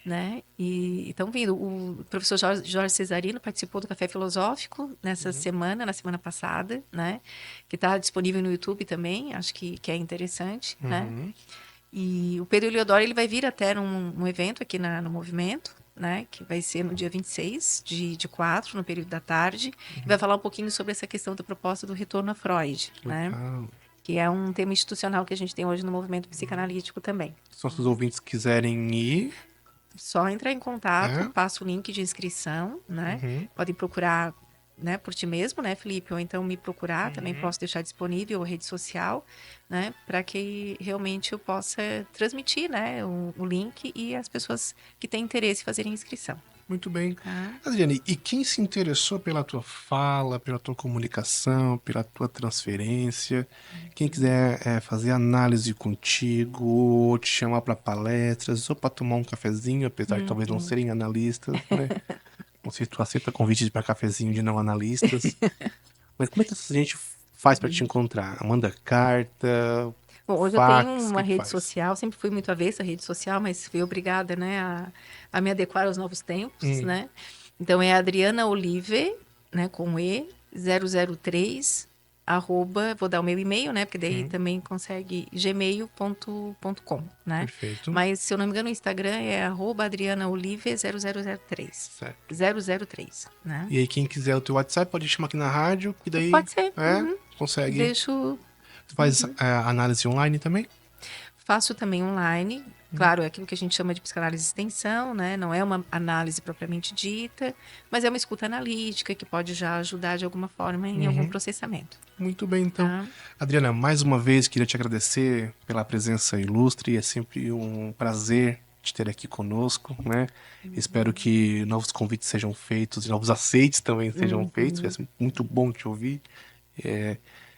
né? E estão vindo. O professor Jorge Cesarino participou do Café Filosófico nessa semana, na semana passada, né? Que está disponível no YouTube também, acho que é interessante, né? E o Pedro Eliodoro, ele vai vir até num evento aqui no movimento, né? Que vai ser no dia 26 de 4, no período da tarde, e vai falar um pouquinho sobre essa questão da proposta do retorno a Freud, né? Que é um tema institucional que a gente tem hoje no movimento psicanalítico também. Se nossos ouvintes quiserem ir... Só entrar em contato, passa o link de inscrição, né? Podem procurar, né, por ti mesmo, né, Felipe? Ou então me procurar, também posso deixar disponível a rede social, né? Para que realmente eu possa transmitir, né, o link e as pessoas que têm interesse fazerem inscrição. Muito bem. Adriane, e quem se interessou pela tua fala, pela tua comunicação, pela tua transferência, quem quiser fazer análise contigo, ou te chamar para palestras, ou para tomar um cafezinho, apesar de talvez não serem analistas, né? Não sei se tu aceita convites para cafezinho de não analistas. Mas como é que a gente faz para te encontrar? Manda carta... Bom, hoje eu tenho uma rede social, sempre fui muito avessa à rede social, mas fui obrigada, né, a me adequar aos novos tempos, né? Então é Adriana Olive, né, com E, 003, arroba, vou dar o meu e-mail, né, porque daí também consegue gmail.com, né? Perfeito. Mas, se eu não me engano, o Instagram é arroba Adriana Olive 0003. Certo. 003, né? E aí quem quiser o teu WhatsApp pode chamar aqui na rádio, e daí... Pode ser. Consegue. Deixo... Tu faz análise online também? Faço também online. Claro, é aquilo que a gente chama de psicanálise de extensão, né? Não é uma análise propriamente dita, mas é uma escuta analítica que pode já ajudar de alguma forma em algum processamento. Muito bem, então. Adriana, mais uma vez queria te agradecer pela presença ilustre. É sempre um prazer te ter aqui conosco, né? Espero que novos convites sejam feitos e novos aceites também sejam feitos. É muito bom te ouvir.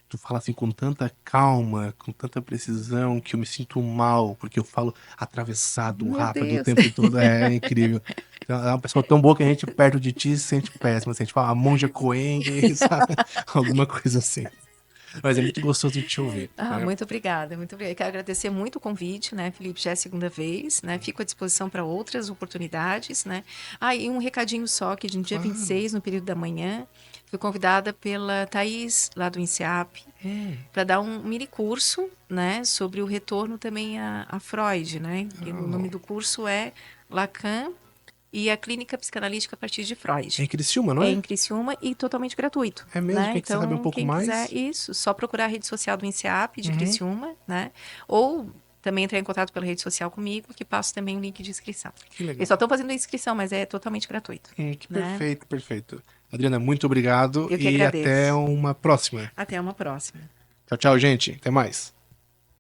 Tu fala assim com tanta calma, com tanta precisão, que eu me sinto mal, porque eu falo atravessado, Meu rápido, Deus. o tempo todo. É incrível. Então, é uma pessoa tão boa que a gente perto de ti se sente péssimo. Assim, a gente fala a monja Coen, sabe? Alguma coisa assim. Mas é muito gostoso de te ouvir. Né? Muito obrigada, muito obrigada. Quero agradecer muito o convite, né, Felipe? Já é a segunda vez, né? Fico à disposição para outras oportunidades, né? E um recadinho só, que no dia 26, no período da manhã, fui convidada pela Thaís, lá do INSEAP, para dar um mini curso, né, sobre o retorno também a Freud, né? E o nome do curso é Lacan e a Clínica Psicanalítica a partir de Freud. É em Criciúma, não é? É em Criciúma e totalmente gratuito. É mesmo? Né? Quem quiser saber um pouco quem mais? Quiser, isso, só procurar a rede social do INSEAP de Criciúma, né? Ou também entrar em contato pela rede social comigo, que passo também o link de inscrição. Que legal. Eles só estão fazendo a inscrição, mas é totalmente gratuito. Que perfeito, perfeito. Adriana, muito obrigado. Eu que e agradeço. até uma próxima. Até uma próxima. Tchau, tchau, gente. Até mais.